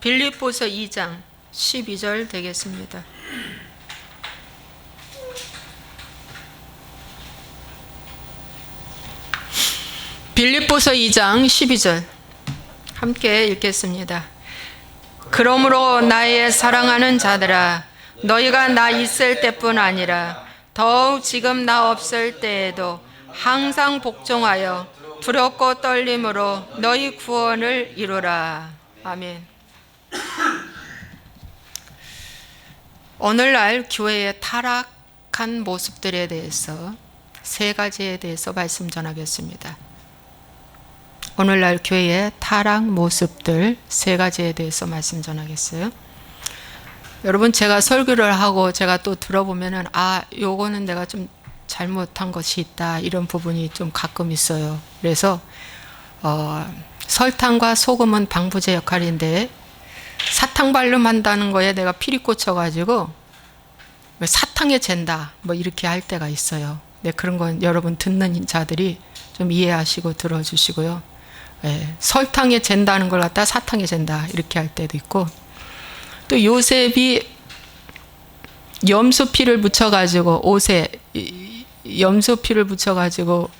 빌립보서 2장 12절 되겠습니다. 빌립보서 2장 12절 함께 읽겠습니다. 그러므로 나의 사랑하는 자들아, 너희가 나 있을 때뿐 아니라 더욱 지금 나 없을 때에도 항상 복종하여 두렵고 떨림으로 너희 구원을 이루라. 아멘. 오늘날 교회의 타락한 모습들에 대해서 세 가지에 대해서 말씀 전하겠습니다. 오늘날 교회의 타락 모습들 세 가지에 대해서 말씀 전하겠어요. 여러분, 제가 설교를 하고 제가 또 들어보면은 요거는 내가 좀 잘못한 것이 있다, 이런 부분이 좀 가끔 있어요. 그래서 설탕과 소금은 방부제 역할인데 사탕 발름한다는 거에 내가 피리 꽂혀가지고 사탕에 잰다 뭐 이렇게 할 때가 있어요. 네, 그런 건 여러분 듣는 자들이 좀 이해하시고 들어주시고요. 네, 설탕에 잰다는 걸 갖다 사탕에 잰다 이렇게 할 때도 있고, 또 요셉이 염소피를 묻혀가지고 옷에 염소피를 묻혀가지고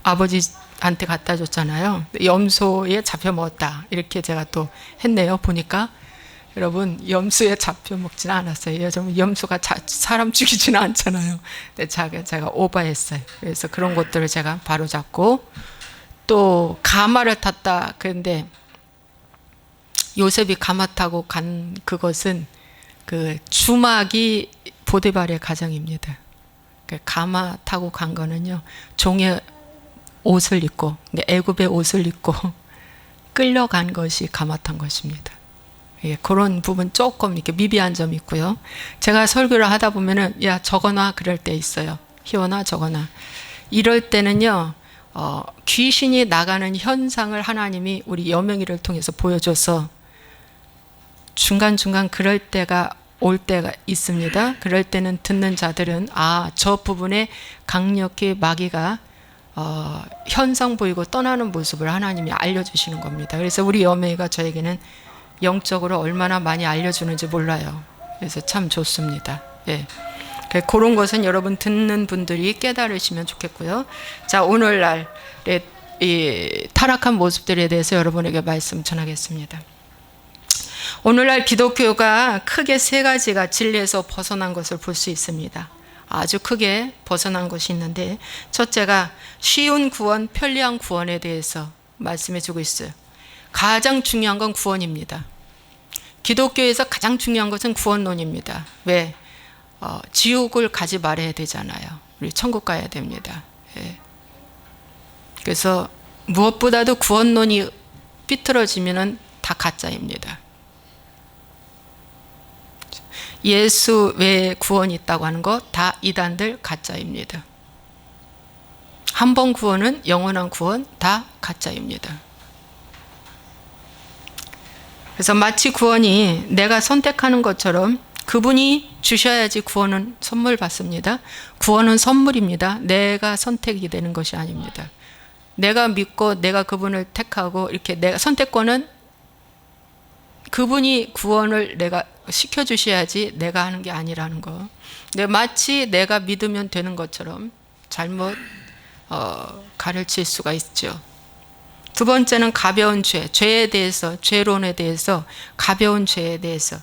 아버지한테 갖다 줬잖아요. 염소에 잡혀 먹었다 이렇게 제가 또 했네요. 보니까 여러분, 염소에 잡혀 먹지는 않았어요. 요즘 염소가 사람 죽이지는 않잖아요. 근데 제가 오버했어요. 그래서 그런 것들을 제가 바로 잡고, 또 가마를 탔다. 그런데 요셉이 가마 타고 간 그것은 그 주막이 보디발의 가정입니다. 가마 타고 간 거는요, 종의 옷을 입고 애굽의 옷을 입고 끌려간 것이 가마 탄 것입니다. 예, 그런 부분 조금 이렇게 미비한 점이 있고요. 제가 설교를 하다 보면은 적어놔 그럴 때 있어요. 희원아 적어놔. 이럴 때는요, 귀신이 나가는 현상을 하나님이 우리 여명이를 통해서 보여줘서 중간중간 그럴 때가 올 때가 있습니다. 그럴 때는 듣는 자들은 저 부분에 강력히 마귀가 현상 보이고 떠나는 모습을 하나님이 알려주시는 겁니다. 그래서 우리 여명이가 저에게는 영적으로 얼마나 많이 알려주는지 몰라요. 그래서 참 좋습니다. 예. 그런 것은 여러분 듣는 분들이 깨달으시면 좋겠고요. 자, 오늘날의 이 타락한 모습들에 대해서 여러분에게 말씀 전하겠습니다. 오늘날 기독교가 크게 세 가지가 진리에서 벗어난 것을 볼 수 있습니다. 아주 크게 벗어난 것이 있는데, 첫째가 쉬운 구원, 편리한 구원에 대해서 말씀해 주고 있어요. 가장 중요한 건 구원입니다. 기독교에서 가장 중요한 것은 구원론입니다. 왜? 지옥을 가지 말아야 되잖아요. 우리 천국 가야 됩니다. 예. 그래서 무엇보다도 구원론이 삐뚤어지면은 다 가짜입니다. 예수 외에 구원이 있다고 하는 거 다 이단들 가짜입니다. 한 번 구원은 영원한 구원 다 가짜입니다. 그래서 마치 구원이 내가 선택하는 것처럼 그분이 주셔야지 구원은 선물 받습니다. 구원은 선물입니다. 내가 선택이 되는 것이 아닙니다. 내가 믿고 내가 그분을 택하고 이렇게 내가 선택권은 그분이 구원을 내가 시켜주셔야지 내가 하는 게 아니라는 거. 마치 내가 믿으면 되는 것처럼 잘못 가르칠 수가 있죠. 두 번째는 가벼운 죄에 대해서, 죄론에 대해서, 가벼운 죄에 대해서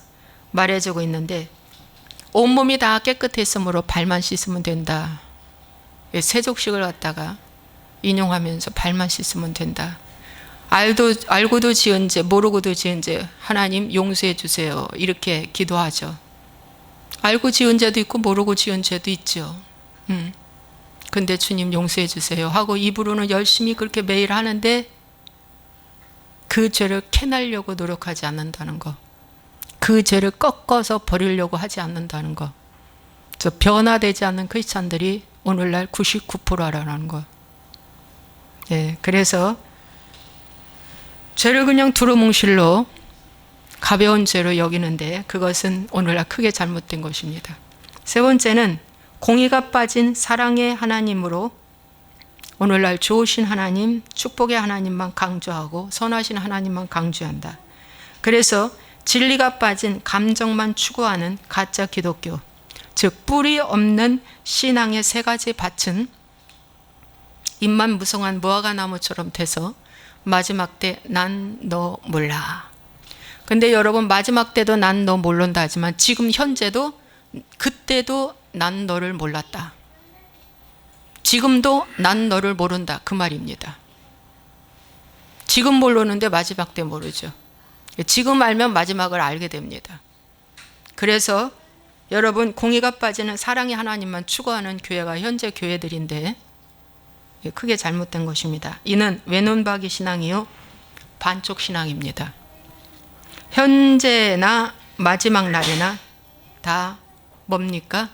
말해주고 있는데, 온몸이 다 깨끗했으므로 발만 씻으면 된다. 세족식을 갖다가 인용하면서 발만 씻으면 된다. 알고도 지은 죄, 모르고도 지은 죄 하나님 용서해 주세요, 이렇게 기도하죠. 알고 지은 죄도 있고 모르고 지은 죄도 있죠. 근데 주님 용서해 주세요 하고 입으로는 열심히 그렇게 매일 하는데 그 죄를 캐내려고 노력하지 않는다는 거, 그 죄를 꺾어서 버리려고 하지 않는다는 거. 그래서 변화되지 않는 크리스찬들이 오늘날 99%라는 거. 예, 그래서 죄를 그냥 두루뭉실로 가벼운 죄로 여기는데 그것은 오늘날 크게 잘못된 것입니다. 세 번째는 공의가 빠진 사랑의 하나님으로 오늘날 좋으신 하나님, 축복의 하나님만 강조하고 선하신 하나님만 강조한다. 그래서 진리가 빠진 감정만 추구하는 가짜 기독교, 즉 뿌리 없는 신앙의 세 가지 밭은 잎만 무성한 무화과 나무처럼 돼서 마지막 때 난 너 몰라. 근데 여러분, 마지막 때도 난 너 모른다 하지만 지금 현재도 그때도 난 너를 몰랐다. 지금도 난 너를 모른다, 그 말입니다. 지금 모르는데 마지막 때 모르죠. 지금 알면 마지막을 알게 됩니다. 그래서 여러분, 공의가 빠지는 사랑의 하나님만 추구하는 교회가 현재 교회들인데 크게 잘못된 것입니다. 이는 외눈박이 신앙이요 반쪽 신앙입니다. 현재나 마지막 날이나 다 뭡니까?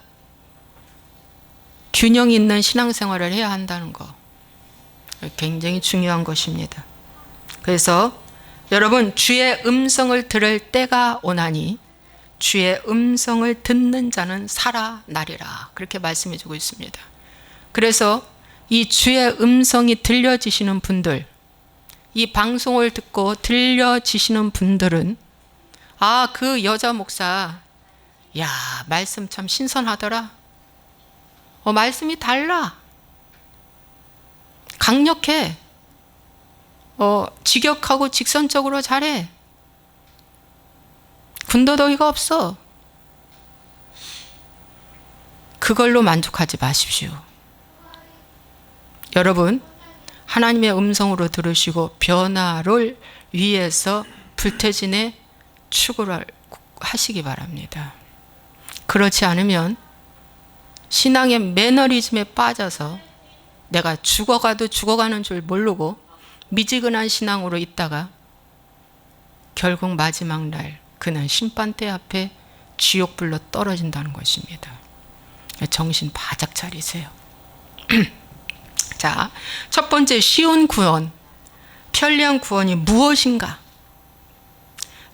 균형 있는 신앙생활을 해야 한다는 거, 굉장히 중요한 것입니다. 그래서 여러분, 주의 음성을 들을 때가 오나니 주의 음성을 듣는 자는 살아나리라, 그렇게 말씀해 주고 있습니다. 그래서 이 주의 음성이 들려지시는 분들, 이 방송을 듣고 들려지시는 분들은 아, 그 여자 목사, 야, 말씀 참 신선하더라. 말씀이 달라. 강력해. 직역하고 직선적으로 잘해. 군더더기가 없어. 그걸로 만족하지 마십시오. 여러분, 하나님의 음성으로 들으시고 변화를 위해서 불태진의 추구를 하시기 바랍니다. 그렇지 않으면 신앙의 매너리즘에 빠져서 내가 죽어가도 죽어가는 줄 모르고 미지근한 신앙으로 있다가 결국 마지막 날 그는 심판대 앞에 지옥불로 떨어진다는 것입니다. 정신 바짝 차리세요. 자, 첫 번째, 쉬운 구원, 편리한 구원이 무엇인가?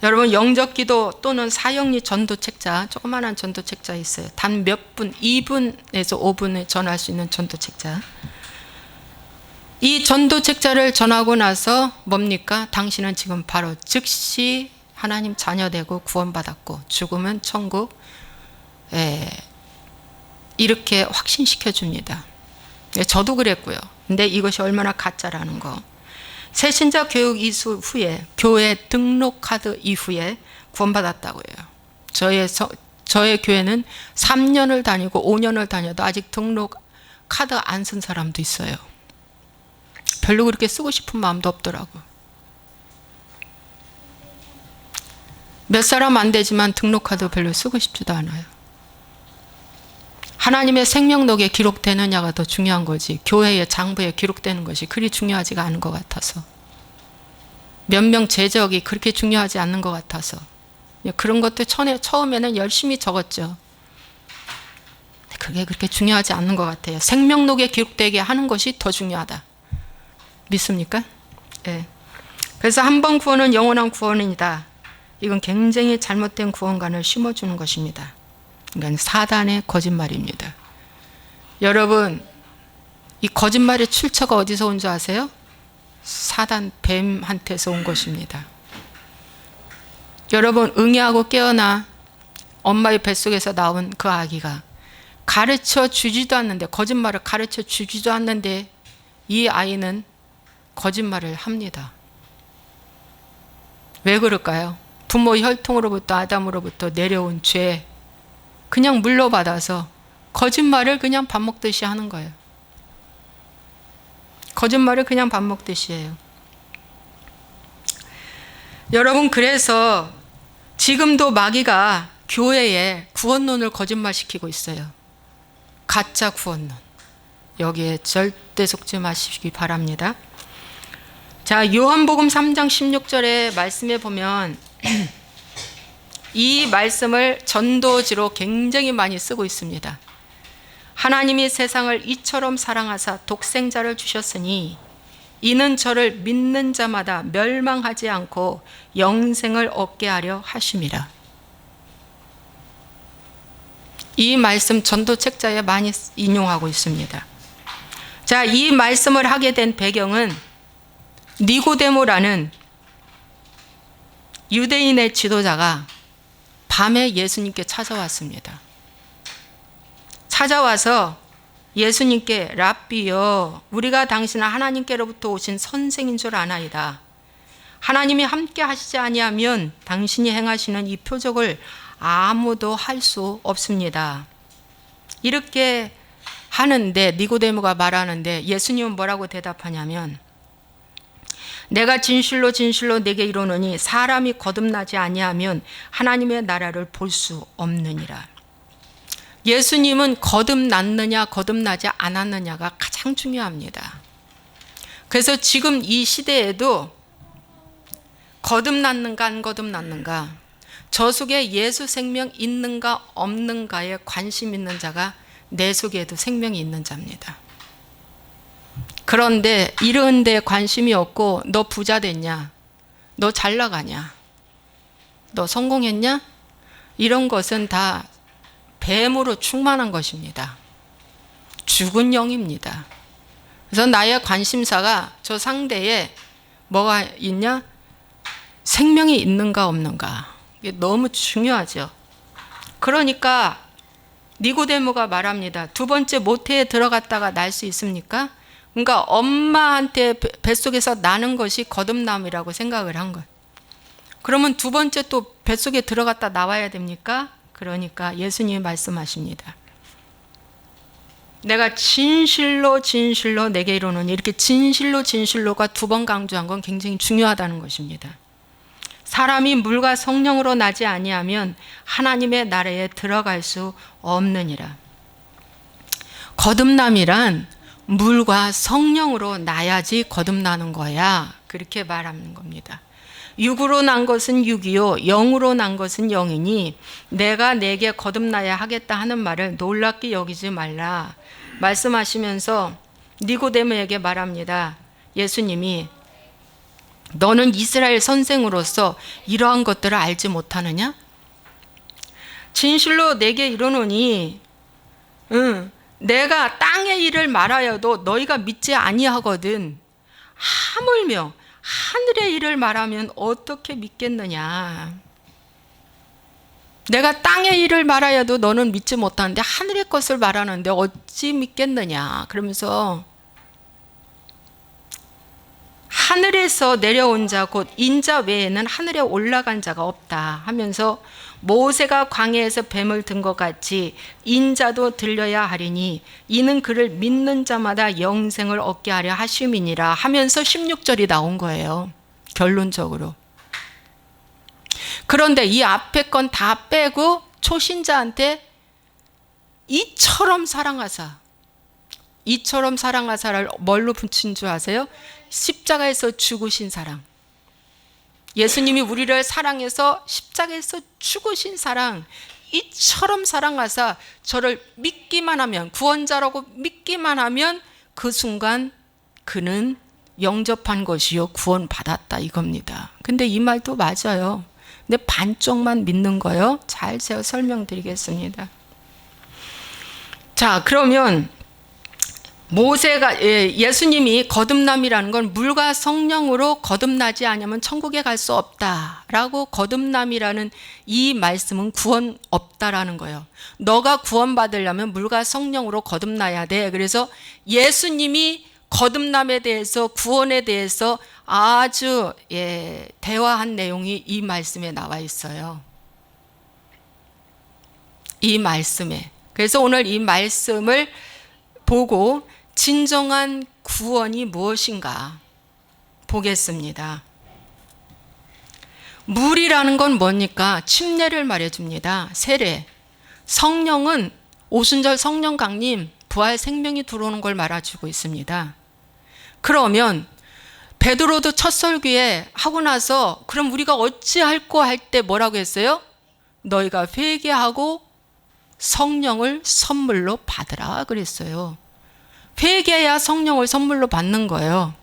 여러분, 영접기도 또는 사형리 전도책자, 조그마한 전도책자 있어요. 단 몇 분, 2분에서 5분에 전할 수 있는 전도책자. 이 전도책자를 전하고 나서 뭡니까? 당신은 지금 바로 즉시 하나님 자녀되고 구원받았고 죽으면 천국, 이렇게 확신시켜 줍니다. 저도 그랬고요. 근데 이것이 얼마나 가짜라는 거. 새신자 교육 이수 후에, 교회 등록 카드 이후에 구원받았다고요. 저의 교회는 3년을 다니고 5년을 다녀도 아직 등록 카드 안 쓴 사람도 있어요. 별로 그렇게 쓰고 싶은 마음도 없더라고. 몇 사람 안 되지만 등록 카드 별로 쓰고 싶지도 않아요. 하나님의 생명록에 기록되느냐가 더 중요한 거지, 교회의 장부에 기록되는 것이 그리 중요하지가 않은 것 같아서, 몇 명 제적이 그렇게 중요하지 않는 것 같아서 그런 것도 처음에는 열심히 적었죠. 그게 그렇게 중요하지 않는 것 같아요. 생명록에 기록되게 하는 것이 더 중요하다. 믿습니까? 네. 그래서 한 번 구원은 영원한 구원이다. 이건 굉장히 잘못된 구원관을 심어주는 것입니다. 이건 사단의 거짓말입니다. 여러분, 이 거짓말의 출처가 어디서 온 줄 아세요? 사단 뱀한테서 온 것입니다. 여러분, 응애하고 깨어나 엄마의 뱃속에서 나온 그 아기가 가르쳐 주지도 않는데, 거짓말을 가르쳐 주지도 않는데 이 아이는 거짓말을 합니다. 왜 그럴까요? 부모 혈통으로부터, 아담으로부터 내려온 죄, 그냥 물러받아서 거짓말을 그냥 밥 먹듯이 하는 거예요. 거짓말을 그냥 밥 먹듯이 해요. 여러분, 그래서 지금도 마귀가 교회에 구원론을 거짓말시키고 있어요. 가짜 구원론. 여기에 절대 속지 마시기 바랍니다. 자, 요한복음 3장 16절의 말씀에 보면 이 말씀을 전도지로 굉장히 많이 쓰고 있습니다. 하나님이 세상을 이처럼 사랑하사 독생자를 주셨으니 이는 저를 믿는 자마다 멸망하지 않고 영생을 얻게 하려 하심이라. 이 말씀 전도책자에 많이 인용하고 있습니다. 자, 이 말씀을 하게 된 배경은 니고데모라는 유대인의 지도자가 밤에 예수님께 찾아왔습니다. 찾아와서 예수님께 랍비여, 우리가 당신은 하나님께로부터 오신 선생인 줄 아나이다. 하나님이 함께 하시지 아니하면 당신이 행하시는 이 표적을 아무도 할 수 없습니다. 이렇게 하는데 니고데모가 말하는데 예수님은 뭐라고 대답하냐면, 내가 진실로 진실로 내게 이르노니 사람이 거듭나지 아니하면 하나님의 나라를 볼 수 없느니라. 예수님은 거듭났느냐 거듭나지 않았느냐가 가장 중요합니다. 그래서 지금 이 시대에도 거듭났는가 안 거듭났는가, 저 속에 예수 생명 있는가 없는가에 관심 있는 자가 내 속에도 생명이 있는 자입니다. 그런데 이런 데 관심이 없고 너 부자 됐냐? 너 잘 나가냐? 너 성공했냐? 이런 것은 다 뱀으로 충만한 것입니다. 죽은 영입니다. 그래서 나의 관심사가 저 상대에 뭐가 있냐? 생명이 있는가 없는가. 이게 너무 중요하죠. 그러니까 니고데모가 말합니다. 두 번째 모태에 들어갔다가 날 수 있습니까? 그러니까 엄마한테 뱃속에서 나는 것이 거듭남이라고 생각을 한 것. 그러면 두 번째 또 뱃속에 들어갔다 나와야 됩니까? 그러니까 예수님이 말씀하십니다. 내가 진실로 진실로 내게 이르노니, 이렇게 진실로 진실로가 두 번 강조한 건 굉장히 중요하다는 것입니다. 사람이 물과 성령으로 나지 아니하면 하나님의 나라에 들어갈 수 없느니라. 거듭남이란 물과 성령으로 나야지 거듭나는 거야, 그렇게 말하는 겁니다. 육으로 난 것은 육이요 영으로 난 것은 영이니 내가 내게 거듭나야 하겠다 하는 말을 놀랍게 여기지 말라 말씀하시면서 니고데모에게 말합니다. 예수님이 너는 이스라엘 선생으로서 이러한 것들을 알지 못하느냐? 진실로 내게 이르노니 내가 땅의 일을 말하여도 너희가 믿지 아니하거든. 하물며 하늘의 일을 말하면 어떻게 믿겠느냐? 내가 땅의 일을 말하여도 너는 믿지 못하는데 하늘의 것을 말하는데 어찌 믿겠느냐? 그러면서 하늘에서 내려온 자 곧 인자 외에는 하늘에 올라간 자가 없다 하면서 모세가 광야에서 뱀을 든 것 같이 인자도 들려야 하리니 이는 그를 믿는 자마다 영생을 얻게 하려 하심이니라 하면서 16절이 나온 거예요. 결론적으로. 그런데 이 앞에 건 다 빼고 초신자한테 이처럼 사랑하사를 뭘로 붙인 줄 아세요? 십자가에서 죽으신 사랑. 예수님이 우리를 사랑해서 십자가에서 죽으신 사랑, 이처럼 사랑하사 저를 믿기만 하면, 구원자라고 믿기만 하면 그 순간 그는 영접한 것이요 구원받았다 이겁니다. 근데 이 말도 맞아요. 근데 반쪽만 믿는 거요. 잘 제가 설명드리겠습니다. 자, 그러면 예수님이 거듭남이라는 건 물과 성령으로 거듭나지 않으면 천국에 갈 수 없다라고, 거듭남이라는 이 말씀은 구원 없다라는 거예요. 너가 구원받으려면 물과 성령으로 거듭나야 돼. 그래서 예수님이 거듭남에 대해서, 구원에 대해서 아주 대화한 내용이 이 말씀에 나와 있어요. 이 말씀에. 그래서 오늘 이 말씀을 보고 진정한 구원이 무엇인가 보겠습니다. 물이라는 건 뭡니까? 침례를 말해줍니다. 세례. 성령은 오순절 성령 강림, 부활 생명이 들어오는 걸 말해주고 있습니다. 그러면 베드로도 첫 설교에 하고 나서 그럼 우리가 어찌할꼬 할 때 뭐라고 했어요? 너희가 회개하고 성령을 선물로 받으라 그랬어요. 회개해야 성령을 선물로 받는 거예요.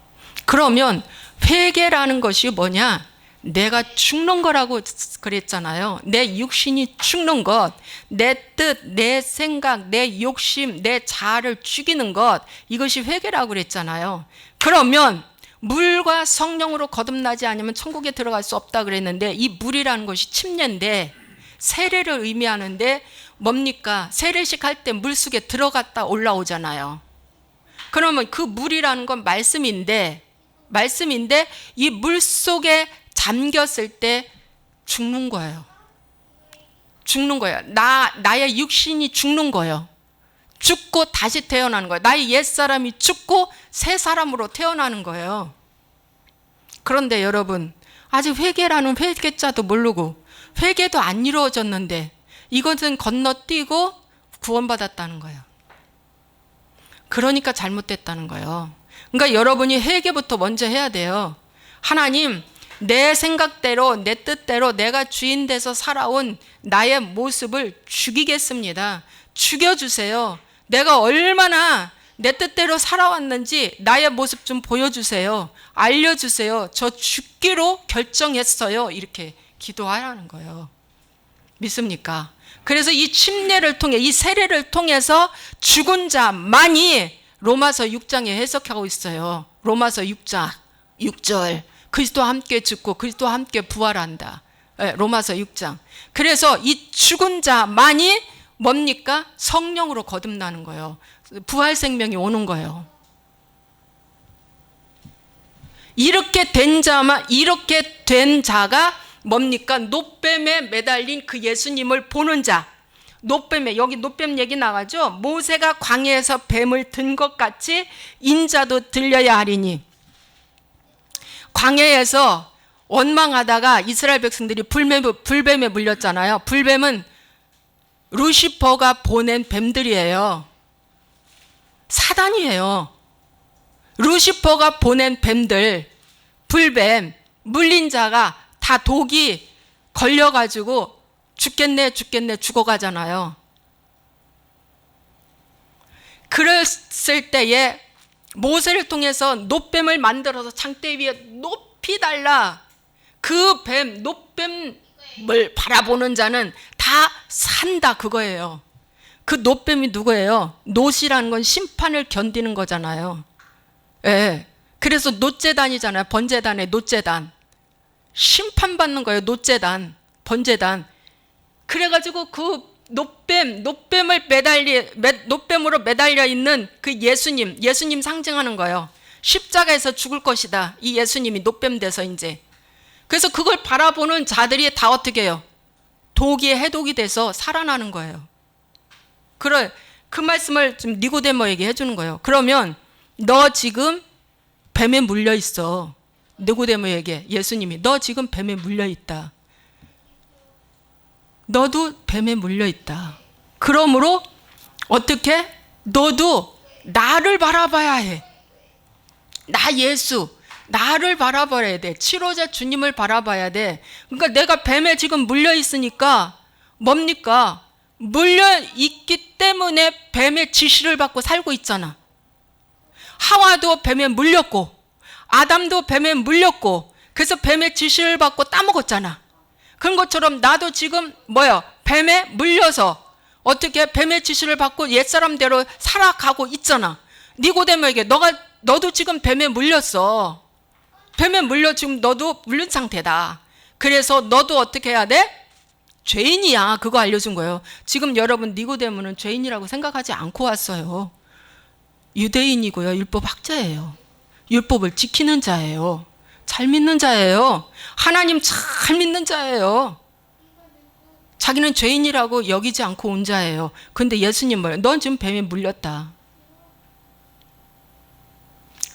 그러면 회개라는 것이 뭐냐? 내가 죽는 거라고 그랬잖아요. 내 육신이 죽는 것, 내 뜻, 내 생각, 내 욕심, 내 자아를 죽이는 것, 이것이 회개라고 그랬잖아요. 그러면 물과 성령으로 거듭나지 않으면 천국에 들어갈 수 없다 그랬는데, 이 물이라는 것이 침례인데 세례를 의미하는데 뭡니까? 세례식 할 때 물속에 들어갔다 올라오잖아요. 그러면 그 물이라는 건 말씀인데 이 물속에 잠겼을 때 죽는 거예요. 죽는 거예요. 나의 육신이 죽는 거예요. 죽고 다시 태어나는 거예요. 나의 옛사람이 죽고 새 사람으로 태어나는 거예요. 그런데 여러분, 아직 회개라는 회개자도 모르고 회개도 안 이루어졌는데 이것은 건너뛰고 구원받았다는 거예요. 그러니까 잘못됐다는 거예요. 그러니까 여러분이 회개부터 먼저 해야 돼요. 하나님, 내 생각대로 내 뜻대로 내가 주인 돼서 살아온 나의 모습을 죽이겠습니다. 죽여주세요. 내가 얼마나 내 뜻대로 살아왔는지 나의 모습 좀 보여주세요. 알려주세요. 저 죽기로 결정했어요. 이렇게 기도하라는 거예요. 믿습니까? 그래서 이 침례를 통해, 이 세례를 통해서 죽은 자만이 로마서 6장에 해석하고 있어요. 로마서 6장 6절, 그리스도와 함께 죽고 그리스도와 함께 부활한다. 네, 로마서 6장. 그래서 이 죽은 자만이 뭡니까? 성령으로 거듭나는 거예요. 부활 생명이 오는 거예요. 이렇게 된 자가 뭡니까? 노뱀에 매달린 그 예수님을 보는 자. 노뱀에, 여기 노뱀 얘기 나가죠? 모세가 광야에서 뱀을 든 것 같이 인자도 들려야 하리니. 광야에서 원망하다가 이스라엘 백성들이 불뱀에 물렸잖아요. 불뱀은 루시퍼가 보낸 뱀들이에요. 사단이에요. 루시퍼가 보낸 뱀들, 불뱀, 물린 자가 다 독이 걸려가지고 죽겠네 죽어가잖아요. 그랬을 때에 모세를 통해서 노뱀을 만들어서 창대 위에 높이 달라. 그 뱀, 노뱀을 바라보는 자는 다 산다, 그거예요. 그 노뱀이 누구예요? 노시라는 건 심판을 견디는 거잖아요. 예. 그래서 노제단이잖아요. 번제단의 노제단. 심판받는 거예요. 노제단, 번제단. 그래가지고 그 노뱀으로 매달려 있는 그 예수님 상징하는 거예요. 십자가에서 죽을 것이다. 이 예수님이 노뱀 돼서 이제. 그래서 그걸 바라보는 자들이 다 어떻게 해요? 독이 해독이 돼서 살아나는 거예요. 그 말씀을 좀 니고데모에게 해주는 거예요. 그러면 너 지금 뱀에 물려 있어. 니고데모에게 예수님이 너 지금 뱀에 물려 있다. 너도 뱀에 물려 있다. 그러므로 어떻게? 너도 나를 바라봐야 해. 나 예수, 나를 바라봐야 돼. 치료자 주님을 바라봐야 돼. 그러니까 내가 뱀에 지금 물려 있으니까 뭡니까? 물려 있기 때문에 뱀의 지시를 받고 살고 있잖아. 하와도 뱀에 물렸고 아담도 뱀에 물렸고 그래서 뱀의 지시를 받고 따먹었잖아. 그런 것처럼 나도 지금 뱀에 물려서 어떻게 뱀의 지시를 받고 옛사람대로 살아가고 있잖아. 니고데모에게 너도 지금 뱀에 물렸어. 뱀에 물려 지금 너도 물린 상태다. 그래서 너도 어떻게 해야 돼? 죄인이야. 그거 알려준 거예요. 지금 여러분 니고데모는 죄인이라고 생각하지 않고 왔어요. 유대인이고요. 율법 학자예요. 율법을 지키는 자예요. 잘 믿는 자예요. 하나님 잘 믿는 자예요. 자기는 죄인이라고 여기지 않고 온 자예요. 근데 예수님 뭐예요? 넌 지금 뱀에 물렸다.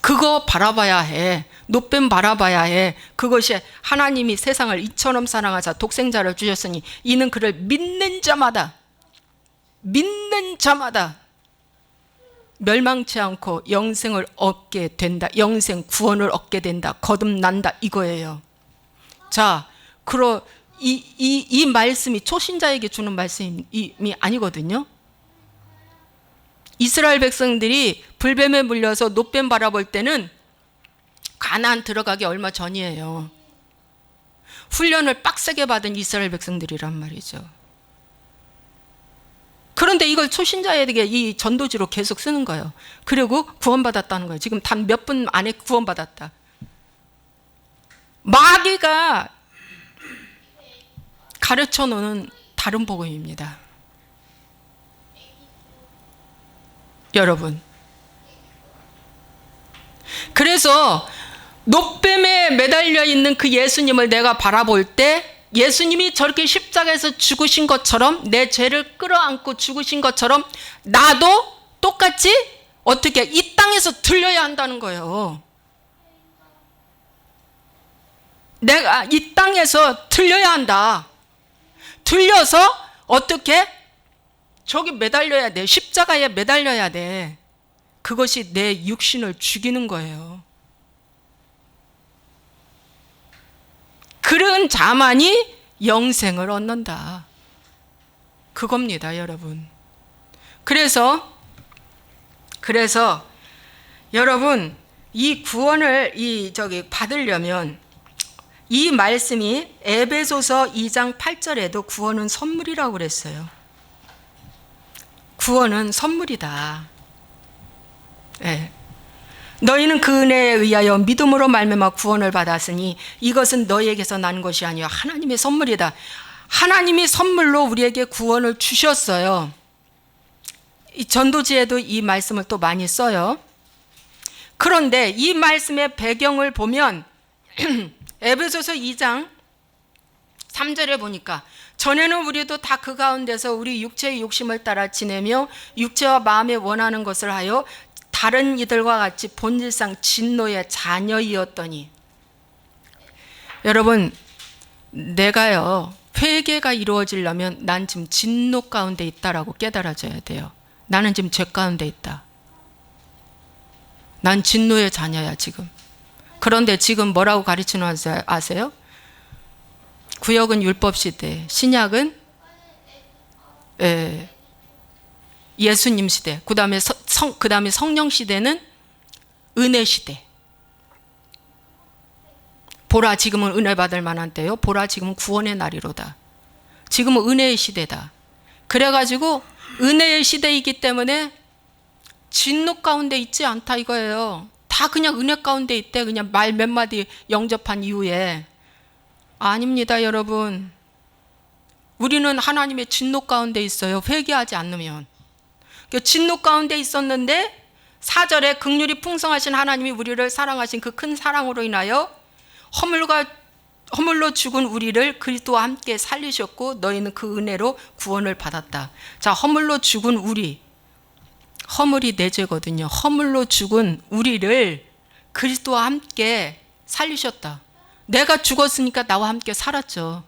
그거 바라봐야 해. 노뱀 바라봐야 해. 그것이 하나님이 세상을 이처럼 사랑하사 독생자를 주셨으니 이는 그를 믿는 자마다 멸망치 않고 영생을 얻게 된다. 영생 구원을 얻게 된다. 거듭난다. 이거예요. 자, 이 말씀이 초신자에게 주는 말씀이 아니거든요. 이스라엘 백성들이 불뱀에 물려서 노뱀 바라볼 때는 가나안 들어가기 얼마 전이에요. 훈련을 빡세게 받은 이스라엘 백성들이란 말이죠. 그런데 이걸 초신자에게 이 전도지로 계속 쓰는 거예요. 그리고 구원받았다는 거예요. 지금 단 몇 분 안에 구원받았다. 마귀가 가르쳐 놓는 다른 복음입니다. 여러분, 그래서 노뱀에 매달려 있는 그 예수님을 내가 바라볼 때 예수님이 저렇게 십자가에서 죽으신 것처럼, 내 죄를 끌어안고 죽으신 것처럼 나도 똑같이 어떻게 이 땅에서 들려야 한다는 거예요. 내가 이 땅에서 들려야 한다. 들려서 어떻게? 저기 매달려야 돼. 십자가에 매달려야 돼. 그것이 내 육신을 죽이는 거예요. 그런 자만이 영생을 얻는다. 그겁니다, 여러분. 그래서 여러분, 이 구원을 받으려면 이 말씀이 에베소서 2장 8절에도 구원은 선물이라고 그랬어요. 구원은 선물이다. 네. 너희는 그 은혜에 의하여 믿음으로 말미암아 구원을 받았으니 이것은 너희에게서 난 것이 아니요 하나님의 선물이다. 하나님이 선물로 우리에게 구원을 주셨어요. 이 전도지에도 이 말씀을 또 많이 써요. 그런데 이 말씀의 배경을 보면 에베소서 2장 3절에 보니까 전에는 우리도 다 그 가운데서 우리 육체의 욕심을 따라 지내며 육체와 마음에 원하는 것을 하여 다른 이들과 같이 본질상 진노의 자녀이었더니, 여러분, 내가요 회개가 이루어지려면 난 지금 진노 가운데 있다라고 깨달아져야 돼요. 나는 지금 죄 가운데 있다. 난 진노의 자녀야 지금. 그런데 지금 뭐라고 가르치는 줄 아세요? 구약은 율법 시대, 신약은 예수님 시대, 그 다음에 성령 시대는 은혜 시대. 보라, 지금은 은혜 받을 만한 때요. 보라, 지금은 구원의 날이로다. 지금은 은혜의 시대다. 그래가지고 은혜의 시대이기 때문에 진노 가운데 있지 않다 이거예요. 다 그냥 은혜 가운데 있대. 그냥 말 몇 마디 영접한 이후에. 아닙니다, 여러분. 우리는 하나님의 진노 가운데 있어요. 회개하지 않으면. 진노 가운데 있었는데 4절에 긍휼이 풍성하신 하나님이 우리를 사랑하신 그 큰 사랑으로 인하여 허물로 죽은 우리를 그리스도와 함께 살리셨고 너희는 그 은혜로 구원을 받았다. 자, 허물로 죽은 우리, 허물이 내 죄거든요. 허물로 죽은 우리를 그리스도와 함께 살리셨다. 내가 죽었으니까 나와 함께 살았죠.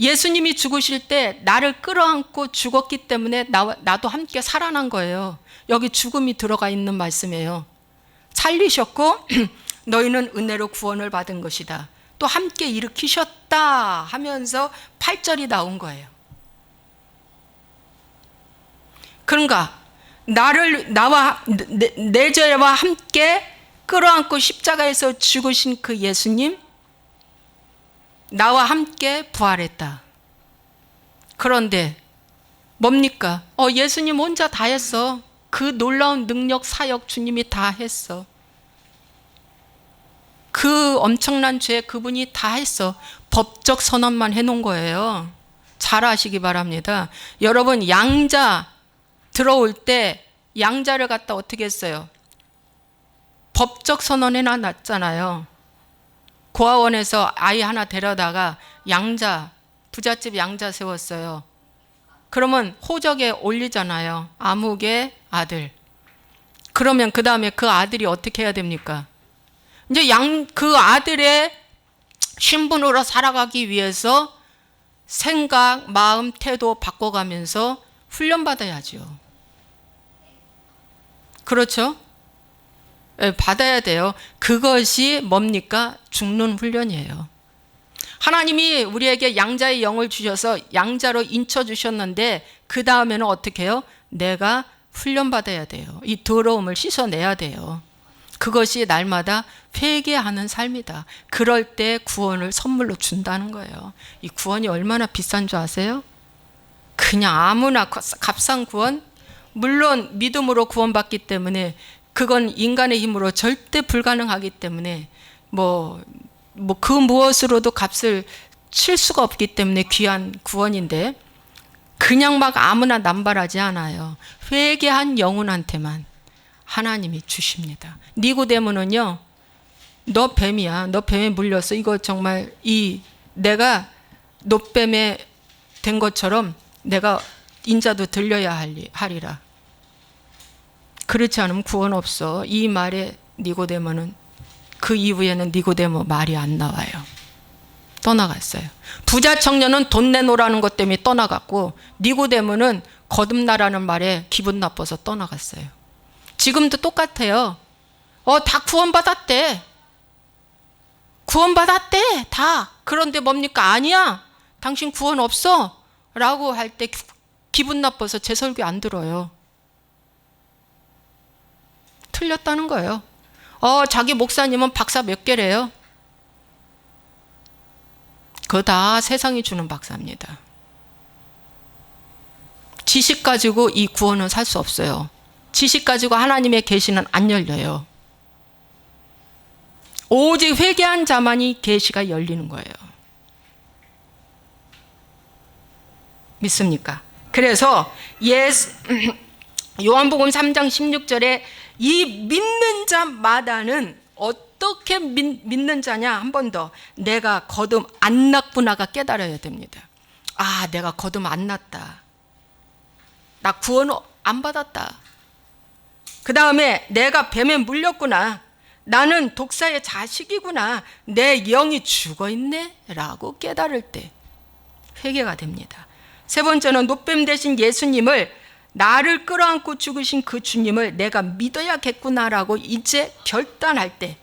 예수님이 죽으실 때 나를 끌어안고 죽었기 때문에 나도 함께 살아난 거예요. 여기 죽음이 들어가 있는 말씀이에요. 살리셨고 너희는 은혜로 구원을 받은 것이다. 또 함께 일으키셨다 하면서 8절이 나온 거예요. 그런가? 내 죄와 함께 끌어안고 십자가에서 죽으신 그 예수님, 나와 함께 부활했다. 그런데 뭡니까? 예수님 혼자 다 했어. 그 놀라운 능력, 사역 주님이 다 했어. 그 엄청난 죄 그분이 다 했어. 법적 선언만 해놓은 거예요. 잘 아시기 바랍니다. 여러분, 양자 들어올 때 양자를 갖다 어떻게 했어요? 법적 선언해나 놨잖아요. 고아원에서 아이 하나 데려다가 양자, 부잣집 양자 세웠어요. 그러면 호적에 올리잖아요. 아무개 아들. 그러면 그 다음에 그 아들이 어떻게 해야 됩니까? 이제 그 아들의 신분으로 살아가기 위해서 생각, 마음, 태도 바꿔가면서 훈련받아야죠. 그렇죠? 받아야 돼요. 그것이 뭡니까? 죽는 훈련이에요. 하나님이 우리에게 양자의 영을 주셔서 양자로 인쳐주셨는데 그 다음에는 어떻게 해요? 내가 훈련받아야 돼요. 이 더러움을 씻어내야 돼요. 그것이 날마다 회개하는 삶이다. 그럴 때 구원을 선물로 준다는 거예요. 이 구원이 얼마나 비싼 줄 아세요? 그냥 아무나 값싼 구원? 물론 믿음으로 구원받기 때문에 그건 인간의 힘으로 절대 불가능하기 때문에 뭐 그 무엇으로도 값을 칠 수가 없기 때문에 귀한 구원인데, 그냥 막 아무나 남발하지 않아요. 회개한 영혼한테만 하나님이 주십니다. 니고데모는요, 너 뱀이야. 너 뱀에 물렸어. 이거 정말 내가 노뱀에 된 것처럼 내가 인자도 들려야 하리라. 그렇지 않으면 구원 없어. 이 말에 니고데모는, 그 이후에는 니고데모 말이 안 나와요. 떠나갔어요. 부자 청년은 돈 내놓으라는 것 때문에 떠나갔고, 니고데모는 거듭나라는 말에 기분 나빠서 떠나갔어요. 지금도 똑같아요. 다 구원받았대. 구원받았대. 다. 그런데 뭡니까? 아니야. 당신 구원 없어. 라고 할 때 기분 나빠서 제 설교 안 들어요. 틀렸다는 거예요. 자기 목사님은 박사 몇 개래요? 그거 다 세상이 주는 박사입니다. 지식 가지고 이 구원은 살 수 없어요. 지식 가지고 하나님의 계시는 안 열려요. 오직 회개한 자만이 계시가 열리는 거예요. 믿습니까? 그래서 요한복음 3장 16절에 이 믿는 자마다는 어떻게 믿는 자냐? 한 번 더. 내가 거듭 안 났구나가 깨달아야 됩니다. 내가 거듭 안 났다. 나 구원 안 받았다. 그 다음에 내가 뱀에 물렸구나. 나는 독사의 자식이구나. 내 영이 죽어있네. 라고 깨달을 때 회개가 됩니다. 세 번째는 노뱀 대신 예수님을, 나를 끌어안고 죽으신 그 주님을 내가 믿어야겠구나라고 이제 결단할 때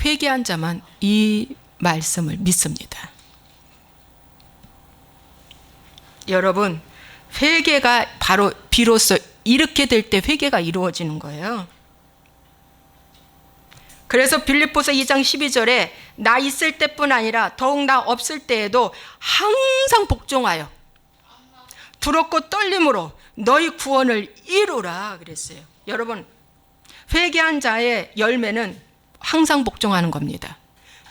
회개한 자만 이 말씀을 믿습니다. 여러분, 회개가 바로 비로소 이렇게 될 때 회개가 이루어지는 거예요. 그래서 빌립보서 2장 12절에 나 있을 때뿐 아니라 더욱 나 없을 때에도 항상 복종하여 두렵고 떨림으로 너희 구원을 이루라 그랬어요. 여러분, 회개한 자의 열매는 항상 복종하는 겁니다.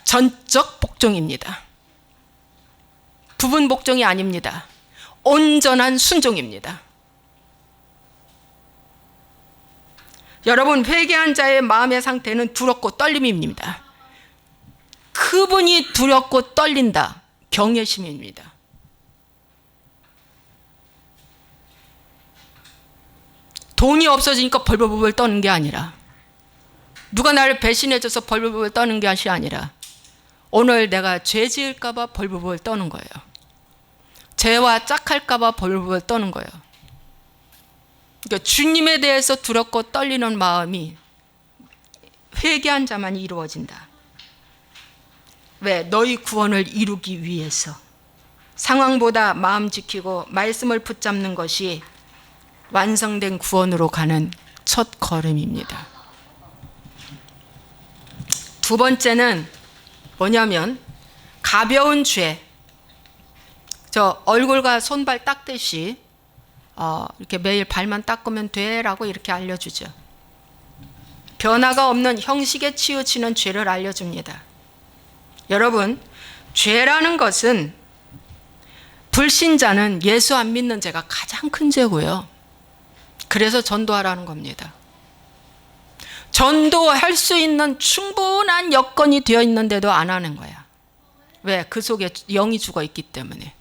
전적 복종입니다. 부분 복종이 아닙니다. 온전한 순종입니다. 여러분, 회개한 자의 마음의 상태는 두렵고 떨림입니다. 그분이 두렵고 떨린다. 경외심입니다. 돈이 없어지니까 벌벌벌 떠는 게 아니라, 누가 나를 배신해줘서 벌벌벌 떠는 것이 아니라, 오늘 내가 죄 지을까 봐 벌벌벌 떠는 거예요. 죄와 짝할까 봐 벌벌벌 떠는 거예요. 그러니까 주님에 대해서 두렵고 떨리는 마음이 회개한 자만이 이루어진다. 왜? 너희 구원을 이루기 위해서. 상황보다 마음 지키고 말씀을 붙잡는 것이 완성된 구원으로 가는 첫 걸음입니다. 두 번째는 뭐냐면 가벼운 죄. 저 얼굴과 손발 닦듯이 이렇게 매일 발만 닦으면 돼라고 이렇게 알려주죠. 변화가 없는 형식에 치우치는 죄를 알려줍니다. 여러분, 죄라는 것은 불신자는 예수 안 믿는 죄가 가장 큰 죄고요. 그래서 전도하라는 겁니다. 전도할 수 있는 충분한 여건이 되어 있는데도 안 하는 거야. 왜? 그 속에 영이 죽어 있기 때문에.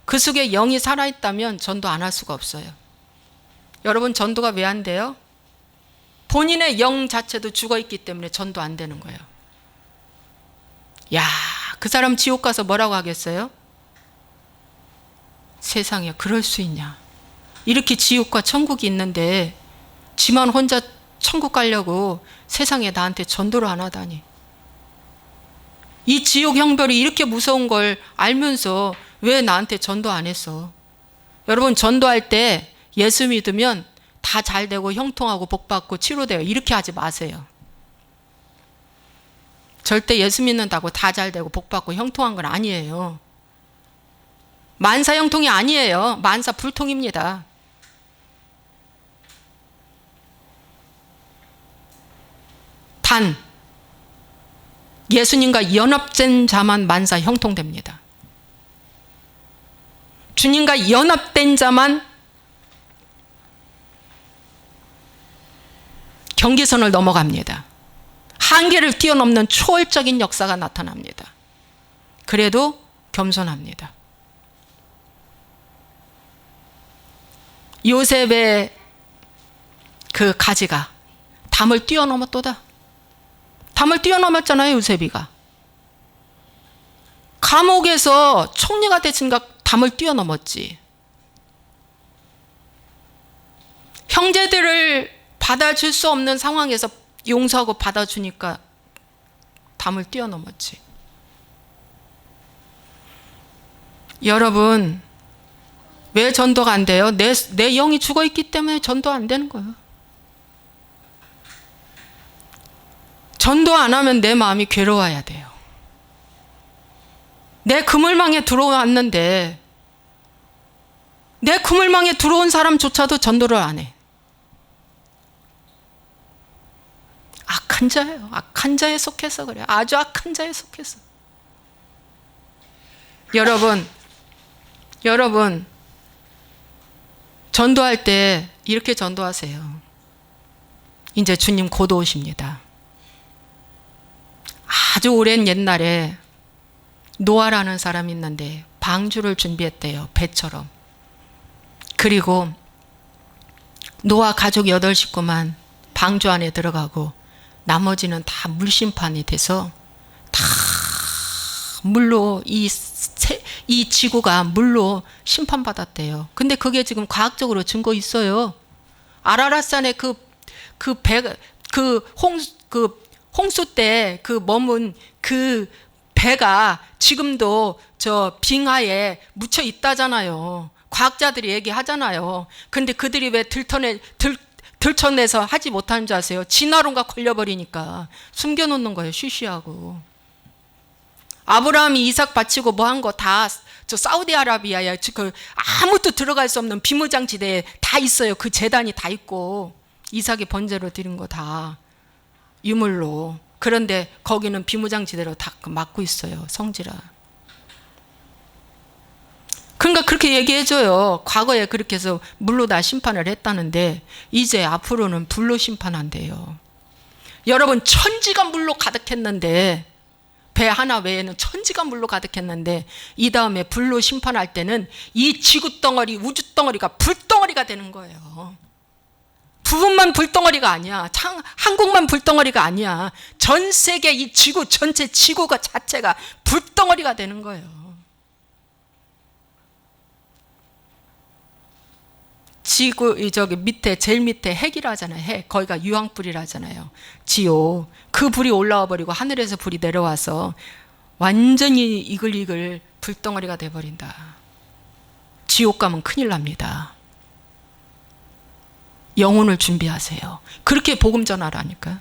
그 속에 영이 살아있다면 전도 안 할 수가 없어요. 여러분, 전도가 왜 안 돼요? 본인의 영 자체도 죽어 있기 때문에 전도 안 되는 거예요. 야, 그 사람 지옥 가서 뭐라고 하겠어요? 세상에 그럴 수 있냐. 이렇게 지옥과 천국이 있는데 지만 혼자 천국 가려고 세상에 나한테 전도를 안 하다니. 이 지옥 형벌이 이렇게 무서운 걸 알면서 왜 나한테 전도 안 했어? 여러분, 전도할 때 예수 믿으면 다 잘 되고 형통하고 복받고 치료돼요. 이렇게 하지 마세요. 절대 예수 믿는다고 다 잘 되고 복받고 형통한 건 아니에요. 만사 형통이 아니에요. 만사 불통입니다. 단 예수님과 연합된 자만 만사 형통됩니다. 주님과 연합된 자만 경계선을 넘어갑니다. 한계를 뛰어넘는 초월적인 역사가 나타납니다. 그래도 겸손합니다. 요셉의 그 가지가 담을 뛰어넘었도다. 담을 뛰어넘었잖아요, 요셉이가. 감옥에서 총리가 됐으니까 담을 뛰어넘었지. 형제들을 받아줄 수 없는 상황에서 용서하고 받아주니까 담을 뛰어넘었지. 여러분, 왜 전도가 안 돼요? 내 영이 죽어있기 때문에 전도 안 되는 거예요. 전도 안 하면 내 마음이 괴로워야 돼요. 내 그물망에 들어왔는데 내 그물망에 들어온 사람조차도 전도를 안 해. 악한 자예요. 악한 자에 속해서 그래요. 아주 악한 자에 속해서. 여러분 전도할 때 이렇게 전도하세요. 이제 주님 곧 오십니다. 아주 오랜 옛날에 노아라는 사람이 있는데 방주를 준비했대요. 배처럼. 그리고 노아 가족 8식구만 방주 안에 들어가고 나머지는 다 물심판이 돼서 다 물로 이 지구가 물로 심판받았대요. 근데 그게 지금 과학적으로 증거 있어요. 아라랏산에 홍수 때 그 머문 그 배가 지금도 저 빙하에 묻혀 있다잖아요. 과학자들이 얘기하잖아요. 근데 그들이 왜 들춰내서 하지 못하는 줄 아세요? 진화론가 걸려버리니까 숨겨놓는 거예요. 쉬쉬하고. 아브라함이 이삭 바치고 뭐 한 거 다 저 사우디아라비아야 그 아무도 들어갈 수 없는 비무장지대에 다 있어요. 그 제단이 다 있고 이삭이 번제로 드린 거 다 유물로. 그런데 거기는 비무장지대로 다 막고 있어요. 성지라. 그러니까 그렇게 얘기해줘요. 과거에 그렇게 해서 물로 다 심판을 했다는데 이제 앞으로는 불로 심판한대요. 여러분, 천지가 물로 가득했는데 배 하나 외에는 천지가 물로 가득했는데 이 다음에 불로 심판할 때는 이 지구덩어리, 우주덩어리가 불덩어리가 되는 거예요. 부분만 불덩어리가 아니야. 한국만 불덩어리가 아니야. 전 세계 이 지구 전체 지구가 자체가 불덩어리가 되는 거예요. 지구 저기 밑에 제일 밑에 핵이라잖아요. 핵. 거기가 유황불이라잖아요. 지옥. 그 불이 올라와 버리고 하늘에서 불이 내려와서 완전히 이글이글 불덩어리가 돼 버린다. 지옥 가면 큰일 납니다. 영혼을 준비하세요. 그렇게 복음 전하라니까.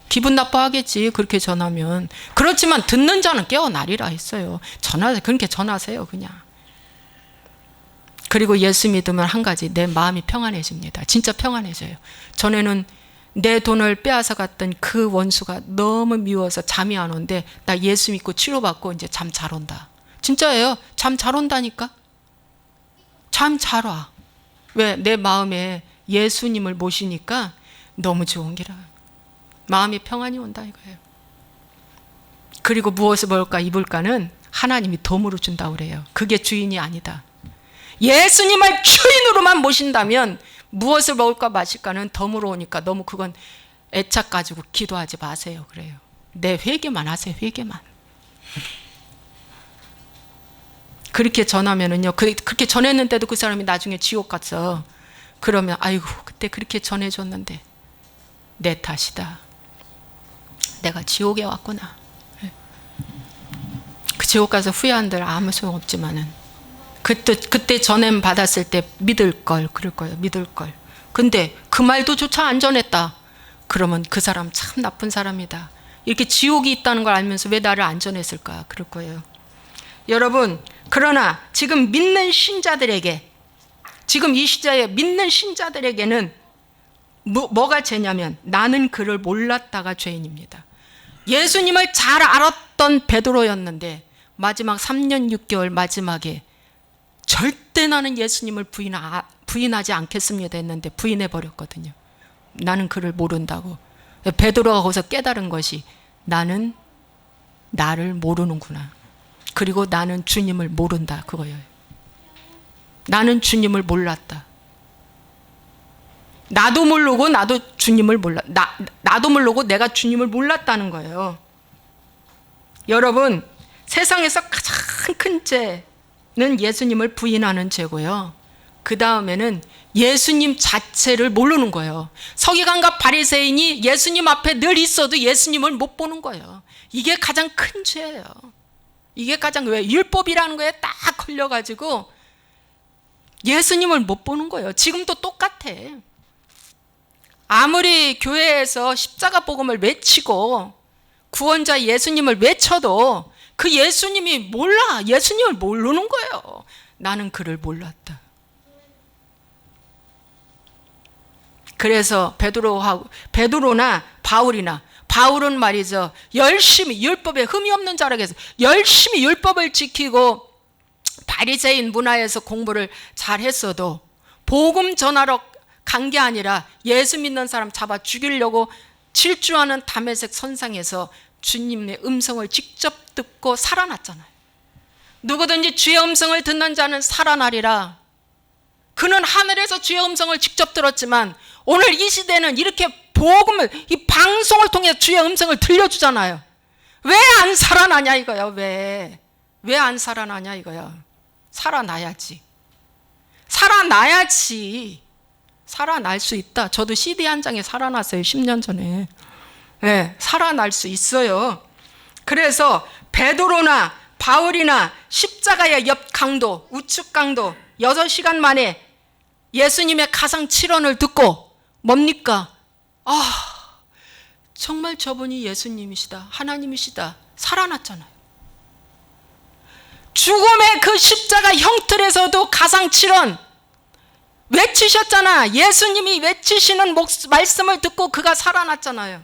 기분 나빠하겠지, 그렇게 전하면. 그렇지만 듣는 자는 깨어나리라 했어요. 그렇게 전하세요, 그냥. 그리고 예수 믿으면 한 가지, 내 마음이 평안해집니다. 진짜 평안해져요. 전에는 내 돈을 빼앗아 갔던 그 원수가 너무 미워서 잠이 안 오는데 나 예수 믿고 치료받고 이제 잠 잘 온다. 진짜예요. 잠 잘 온다니까. 잠 잘 와. 왜? 내 마음에 예수님을 모시니까 너무 좋은 기라. 마음이 평안이 온다 이거예요. 그리고 무엇을 먹을까 입을까는 하나님이 덤으로 준다고 그래요. 그게 주인이 아니다. 예수님을 주인으로만 모신다면 무엇을 먹을까 마실까는 덤으로 오니까 너무 그건 애착 가지고 기도하지 마세요. 그래요. 내 회개만 하세요. 회개만. 그렇게 전하면은요. 그렇게 전했는데도 그 사람이 나중에 지옥 갔어. 그러면 아이고 그때 그렇게 전해줬는데 내 탓이다. 내가 지옥에 왔구나. 그 지옥 가서 후회한들 아무 소용 없지만은 그때 전냄 받았을 때 믿을 걸 그럴 거예요. 믿을 걸. 근데 그 말도 조차 안 전했다. 그러면 그 사람 참 나쁜 사람이다. 이렇게 지옥이 있다는 걸 알면서 왜 나를 안 전했을까? 그럴 거예요. 여러분, 그러나 지금 믿는 신자들에게, 지금 이 시대에 믿는 신자들에게는 뭐가 죄냐면 나는 그를 몰랐다가 죄인입니다. 예수님을 잘 알았던 베드로였는데 마지막 3년 6개월 마지막에 절대 나는 예수님을 부인하지 않겠습니다 했는데 부인해버렸거든요. 나는 그를 모른다고. 베드로가 거기서 깨달은 것이 나는 나를 모르는구나. 그리고 나는 주님을 모른다 그거예요. 나는 주님을 몰랐다. 나도 모르고 나도 주님을 나도 모르고 내가 주님을 몰랐다는 거예요. 여러분, 세상에서 가장 큰 죄는 예수님을 부인하는 죄고요. 그 다음에는 예수님 자체를 모르는 거예요. 서기관과 바리새인이 예수님 앞에 늘 있어도 예수님을 못 보는 거예요. 이게 가장 큰 죄예요. 이게 가장, 왜? 율법이라는 거에 딱 걸려가지고 예수님을 못 보는 거예요. 지금도 똑같아. 아무리 교회에서 십자가 복음을 외치고 구원자 예수님을 외쳐도 그 예수님이 몰라. 예수님을 모르는 거예요. 나는 그를 몰랐다. 그래서 베드로나 바울은 말이죠, 열심히 율법에 흠이 없는 자라고 해서 열심히 율법을 지키고 바리새인 문화에서 공부를 잘 했어도 복음 전하러 간 게 아니라 예수 믿는 사람 잡아 죽이려고 질주하는 다메섹 선상에서 주님의 음성을 직접 듣고 살아났잖아요. 누구든지 주의 음성을 듣는 자는 살아나리라. 그는 하늘에서 주의 음성을 직접 들었지만 오늘 이 시대는 이렇게 복음을, 이 방송을 통해 주의 음성을 들려주잖아요. 왜 안 살아나냐 이거야. 왜 안 살아나냐 이거야. 살아나야지. 살아날 수 있다. 저도 CD 한 장에 살아났어요. 10년 전에. 네, 살아날 수 있어요. 그래서 베드로나 바울이나 십자가의 옆 강도, 우측 강도 6시간 만에 예수님의 가상 7원을 듣고 뭡니까? 정말 저분이 예수님이시다. 하나님이시다. 살아났잖아요. 죽음의 그 십자가 형틀에서도 가상 7원 외치셨잖아. 예수님이 외치시는 말씀을 듣고 그가 살아났잖아요.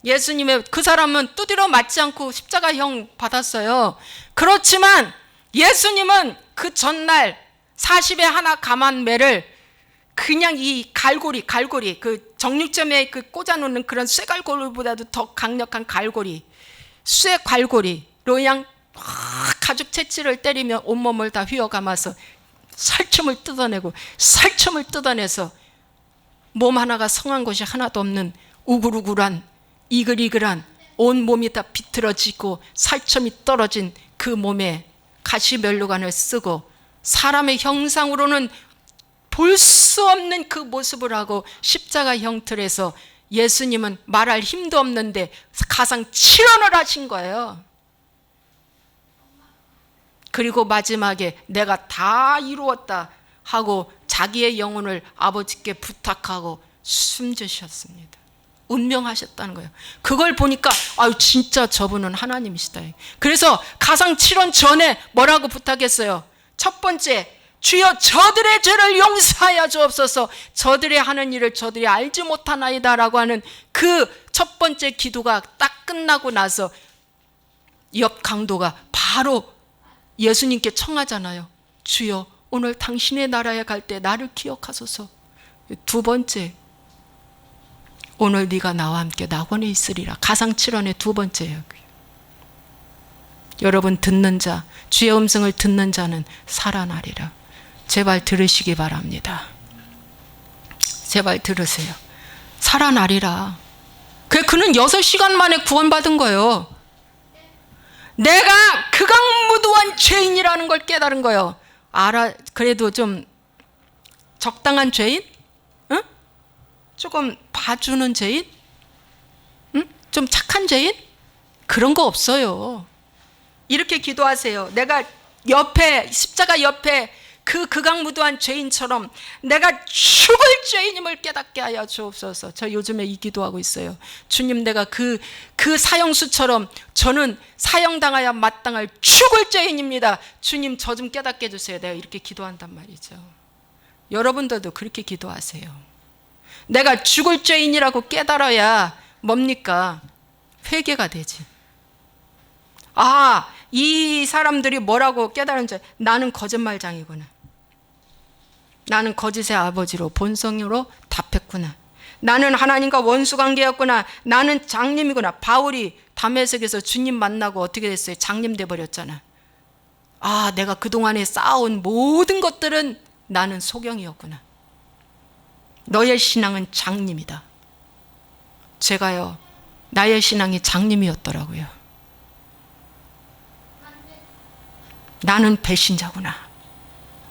예수님의, 그 사람은 두드려 맞지 않고 십자가형 받았어요. 그렇지만 예수님은 그 전날 40에 하나 감한 매를 그냥 이 갈고리 그 정육점에 그 꽂아놓는 그런 쇠갈고리보다도 더 강력한 갈고리, 쇠갈고리로 그냥 가죽 채찍을 때리며 온몸을 다 휘어감아서 살점을 뜯어내서 몸 하나가 성한 것이 하나도 없는 우글우글한 이글이글한 온 몸이 다 비틀어지고 살점이 떨어진 그 몸에 가시면류관을 쓰고 사람의 형상으로는 볼 수 없는 그 모습을 하고 십자가 형틀에서 예수님은 말할 힘도 없는데 가상 7원을 하신 거예요. 그리고 마지막에 내가 다 이루었다 하고 자기의 영혼을 아버지께 부탁하고 숨지셨습니다. 운명하셨다는 거예요. 그걸 보니까 진짜 저분은 하나님이시다. 그래서 가상 7원 전에 뭐라고 부탁했어요? 첫 번째, 주여 저들의 죄를 용서하여 주옵소서. 저들의 하는 일을 저들이 알지 못하나이다 라고 하는 그 첫 번째 기도가 딱 끝나고 나서 옆 강도가 바로 예수님께 청하잖아요. 주여 오늘 당신의 나라에 갈 때 나를 기억하소서. 두 번째, 오늘 네가 나와 함께 낙원에 있으리라. 가상 7원의 두 번째예요. 여러분, 듣는 자, 주의 음성을 듣는 자는 살아나리라. 제발 들으시기 바랍니다. 제발 들으세요. 살아나리라. 그는 6시간 만에 구원받은 거예요. 내가 극악무도한 죄인이라는 걸 깨달은 거예요. 그래도 좀 적당한 죄인? 응? 조금 봐주는 죄인? 응? 좀 착한 죄인? 그런 거 없어요. 이렇게 기도하세요. 내가 십자가 옆에 그 극악무도한 죄인처럼 내가 죽을 죄인임을 깨닫게 하여 주옵소서. 저 요즘에 이 기도하고 있어요. 주님, 내가 그 사형수처럼 저는 사형당하여 마땅할 죽을 죄인입니다. 주님, 저 좀 깨닫게 해주세요. 내가 이렇게 기도한단 말이죠. 여러분들도 그렇게 기도하세요. 내가 죽을 죄인이라고 깨달아야 뭡니까? 회개가 되지. 아, 이 사람들이 뭐라고 깨달은지, 나는 거짓말장이구나. 나는 거짓의 아버지로 본성으로 답했구나. 나는 하나님과 원수관계였구나. 나는 장님이구나. 바울이 다메섹에서 주님 만나고 어떻게 됐어요? 장님 돼버렸잖아. 아, 내가 그동안에 쌓아온 모든 것들은 나는 소경이었구나. 너의 신앙은 장님이다. 제가요, 나의 신앙이 장님이었더라고요. 나는 배신자구나.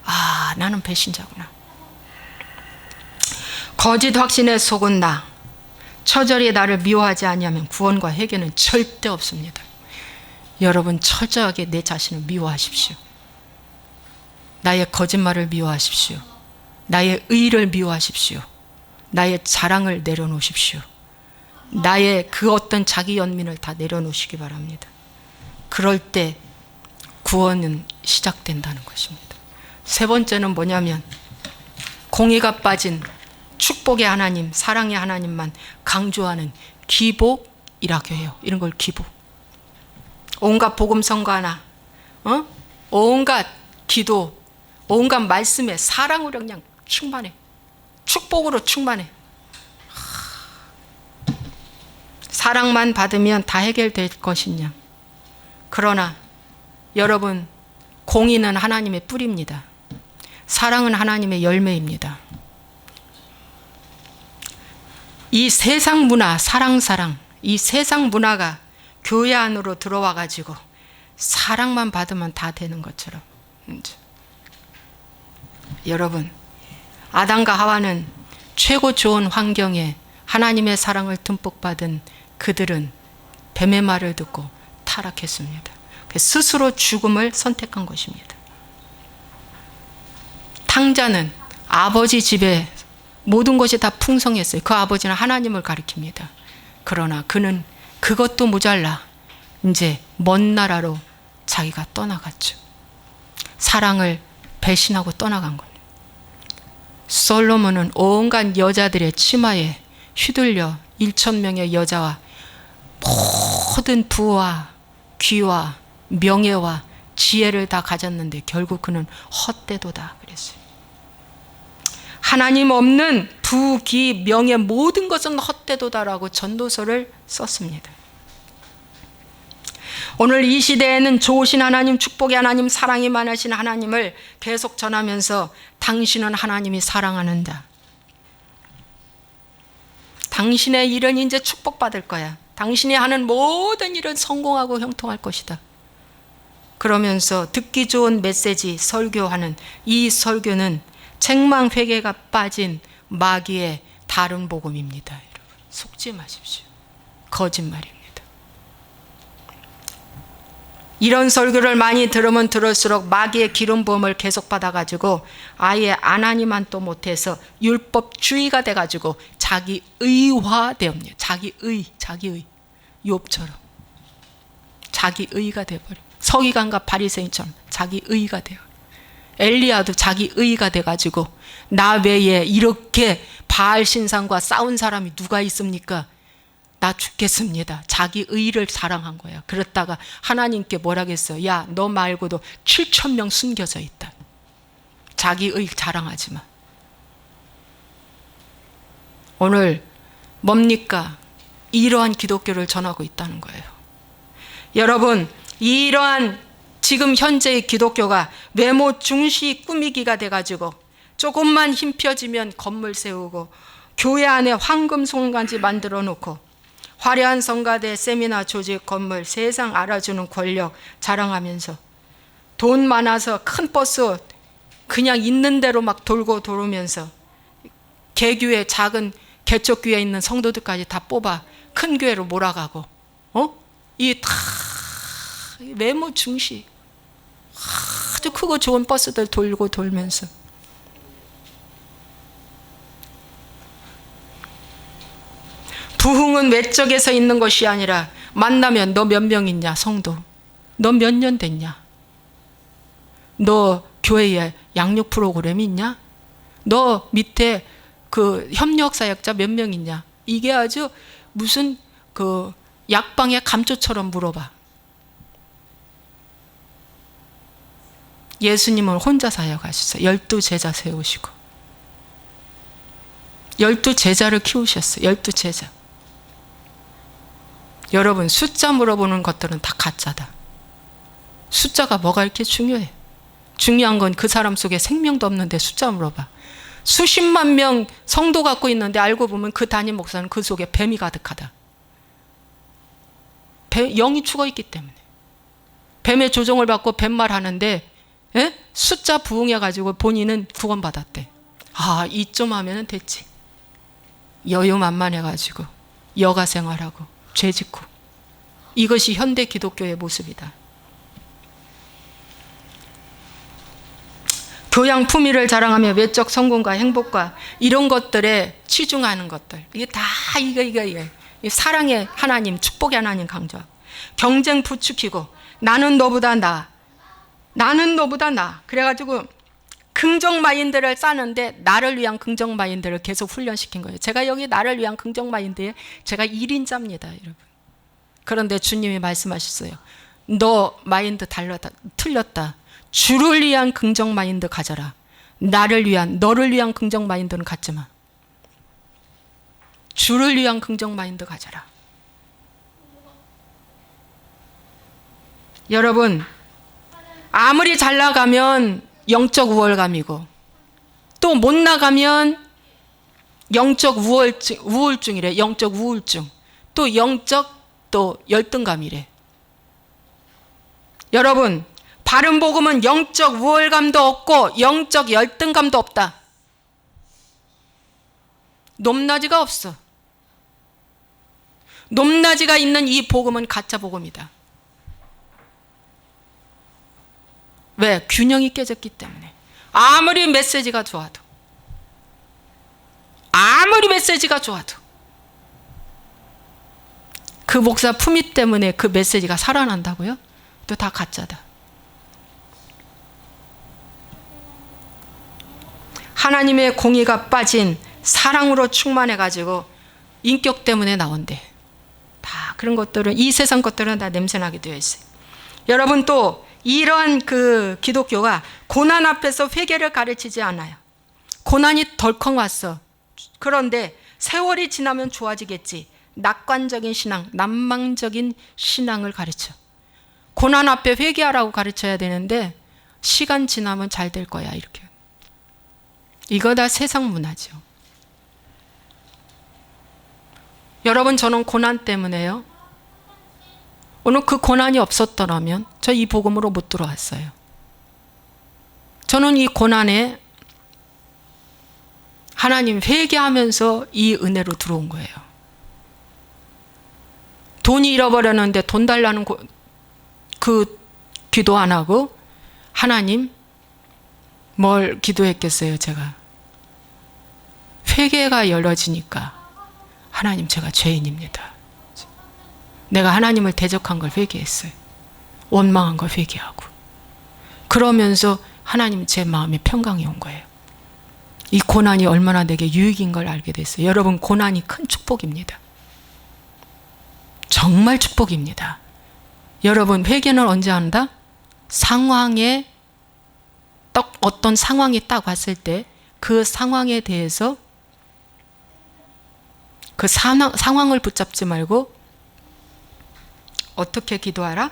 아, 나는 배신자구나. 거짓 확신에 속은 나, 처절히 나를 미워하지 아니하면 구원과 회개는 절대 없습니다. 여러분, 철저하게 내 자신을 미워하십시오. 나의 거짓말을 미워하십시오. 나의 의를 미워하십시오. 나의 자랑을 내려놓으십시오. 나의 그 어떤 자기 연민을 다 내려놓으시기 바랍니다. 그럴 때 구원은 시작된다는 것입니다. 세 번째는 뭐냐면, 공의가 빠진 축복의 하나님, 사랑의 하나님만 강조하는 기복이라고 해요. 이런 걸 기복. 온갖 복음 선거하나, 온갖 기도, 온갖 말씀에 사랑으로 그냥 충만해. 축복으로 충만해. 사랑만 받으면 다 해결될 것이냐. 그러나 여러분, 공의는 하나님의 뿌리입니다. 사랑은 하나님의 열매입니다. 이 세상 문화, 사랑, 이 세상 문화가 교회 안으로 들어와 가지고 사랑만 받으면 다 되는 것처럼. 여러분, 아담과 하와는 최고 좋은 환경에 하나님의 사랑을 듬뿍 받은 그들은 뱀의 말을 듣고 타락했습니다. 스스로 죽음을 선택한 것입니다. 탕자는 아버지 집에 모든 것이 다 풍성했어요. 그 아버지는 하나님을 가리킵니다. 그러나 그는 그것도 모자라 이제 먼 나라로 자기가 떠나갔죠. 사랑을 배신하고 떠나간 겁니다. 솔로몬은 온갖 여자들의 치마에 휘둘려 1,000명의 여자와 모든 부와 귀와 명예와 지혜를 다 가졌는데 결국 그는 헛되도다 그랬어요. 하나님 없는 부, 기, 명예 모든 것은 헛되도다라고 전도서를 썼습니다. 오늘 이 시대에는 좋으신 하나님, 축복의 하나님, 사랑이 많으신 하나님을 계속 전하면서 당신은 하나님이 사랑하는다. 당신의 일은 이제 축복받을 거야. 당신이 하는 모든 일은 성공하고 형통할 것이다. 그러면서 듣기 좋은 메시지, 설교하는 이 설교는 책망회개가 빠진 마귀의 다른 복음입니다. 여러분, 속지 마십시오. 거짓말입니다. 이런 설교를 많이 들으면 들을수록 마귀의 기름 부음을 계속 받아가지고 아예 하나님만 또 못해서 율법주의가 돼가지고 자기의화되옵니다. 자기의, 욥처럼 자기의가 돼버려. 서기관과 바리새인처럼 자기의가 돼요. 엘리야도 자기의가 돼가지고 나 외에 이렇게 바알 신상과 싸운 사람이 누가 있습니까? 나 죽겠습니다. 자기 의를 사랑한 거야. 그랬다가 하나님께 뭐라겠어? 야, 너 말고도 7,000명 숨겨져 있다. 자기 의 자랑하지 마. 오늘 뭡니까? 이러한 기독교를 전하고 있다는 거예요. 여러분, 이러한 지금 현재의 기독교가 외모 중시 꾸미기가 돼가지고 조금만 힘 펴지면 건물 세우고 교회 안에 황금 송간지 만들어 놓고 화려한 성가대, 세미나 조직, 건물, 세상 알아주는 권력 자랑하면서 돈 많아서 큰 버스 그냥 있는 대로 막 돌고 돌으면서 개교회, 작은 개척교회에 있는 성도들까지 다 뽑아 큰 교회로 몰아가고 이 다 외모 중시 아주 크고 좋은 버스들 돌고 돌면서 부흥은 외적에서 있는 것이 아니라 만나면 너 몇 명 있냐 성도, 너 몇 년 됐냐, 너 교회에 양육 프로그램 있냐, 너 밑에 그 협력사역자 몇 명 있냐. 이게 아주 무슨 그 약방의 감초처럼 물어봐. 예수님은 혼자 사역하셨어요. 12제자 세우시고 12제자를 키우셨어요. 12제자. 여러분, 숫자 물어보는 것들은 다 가짜다. 숫자가 뭐가 이렇게 중요해? 중요한 건 그 사람 속에 생명도 없는데 숫자 물어봐. 수십만 명 성도 갖고 있는데 알고 보면 그 담임 목사는 그 속에 뱀이 가득하다. 영이 죽어 있기 때문에. 뱀의 조종을 받고 뱀말 하는데 숫자 부응해가지고 본인은 구원받았대. 아, 이쯤 하면 됐지. 여유만만해가지고 여가 생활하고 죄 짓고. 이것이 현대 기독교의 모습이다. 교양 품위를 자랑하며 외적 성공과 행복과 이런 것들에 치중하는 것들, 이게 다 이거 사랑의 하나님, 축복의 하나님 강조하고, 경쟁 부추기고 나는 너보다 나, 나는 너보다 나. 그래가지고 긍정 마인드를 쌓는데 나를 위한 긍정 마인드를 계속 훈련시킨 거예요. 제가 여기 나를 위한 긍정 마인드에 제가 1인자입니다, 여러분. 그런데 주님이 말씀하셨어요. 너 마인드 틀렸다. 주를 위한 긍정 마인드 가져라. 나를 위한, 너를 위한 긍정 마인드는 갖지 마. 주를 위한 긍정 마인드 가져라. 여러분, 아무리 잘 나가면 영적 우월감이고 또 못 나가면 영적 우울증이래. 영적 우울증. 또 영적 또 열등감이래. 여러분, 바른 복음은 영적 우월감도 없고 영적 열등감도 없다. 높낮이가 없어. 높낮이가 있는 이 복음은 가짜 복음이다. 왜? 균형이 깨졌기 때문에. 아무리 메시지가 좋아도 그 목사 품위 때문에 그 메시지가 살아난다고요? 또 다 가짜다. 하나님의 공의가 빠진 사랑으로 충만해가지고 인격 때문에 나온대. 다 그런 것들은, 이 세상 것들은 다 냄새나게 되어 있어요. 여러분, 또 이런 그 기독교가 고난 앞에서 회개를 가르치지 않아요. 고난이 덜컹 왔어. 그런데 세월이 지나면 좋아지겠지. 낙관적인 신앙, 난망적인 신앙을 가르쳐. 고난 앞에 회개하라고 가르쳐야 되는데 시간 지나면 잘 될 거야, 이렇게. 이거 다 세상 문화죠. 여러분, 저는 고난 때문에요, 오늘 그 고난이 없었더라면 저 이 복음으로 못 들어왔어요. 저는 이 고난에 하나님 회개하면서 이 은혜로 들어온 거예요. 돈이 잃어버렸는데 돈 달라는 그 기도 안 하고 하나님 뭘 기도했겠어요, 제가. 회개가 열어지니까 하나님, 제가 죄인입니다. 내가 하나님을 대적한 걸 회개했어요. 원망한 걸 회개하고. 그러면서 하나님, 제 마음에 평강이 온 거예요. 이 고난이 얼마나 내게 유익인 걸 알게 됐어요. 여러분, 고난이 큰 축복입니다. 정말 축복입니다. 여러분, 회개는 언제 한다? 상황에 어떤 상황이 딱 왔을 때 그 상황에 대해서 그 상황을 붙잡지 말고 어떻게 기도하라?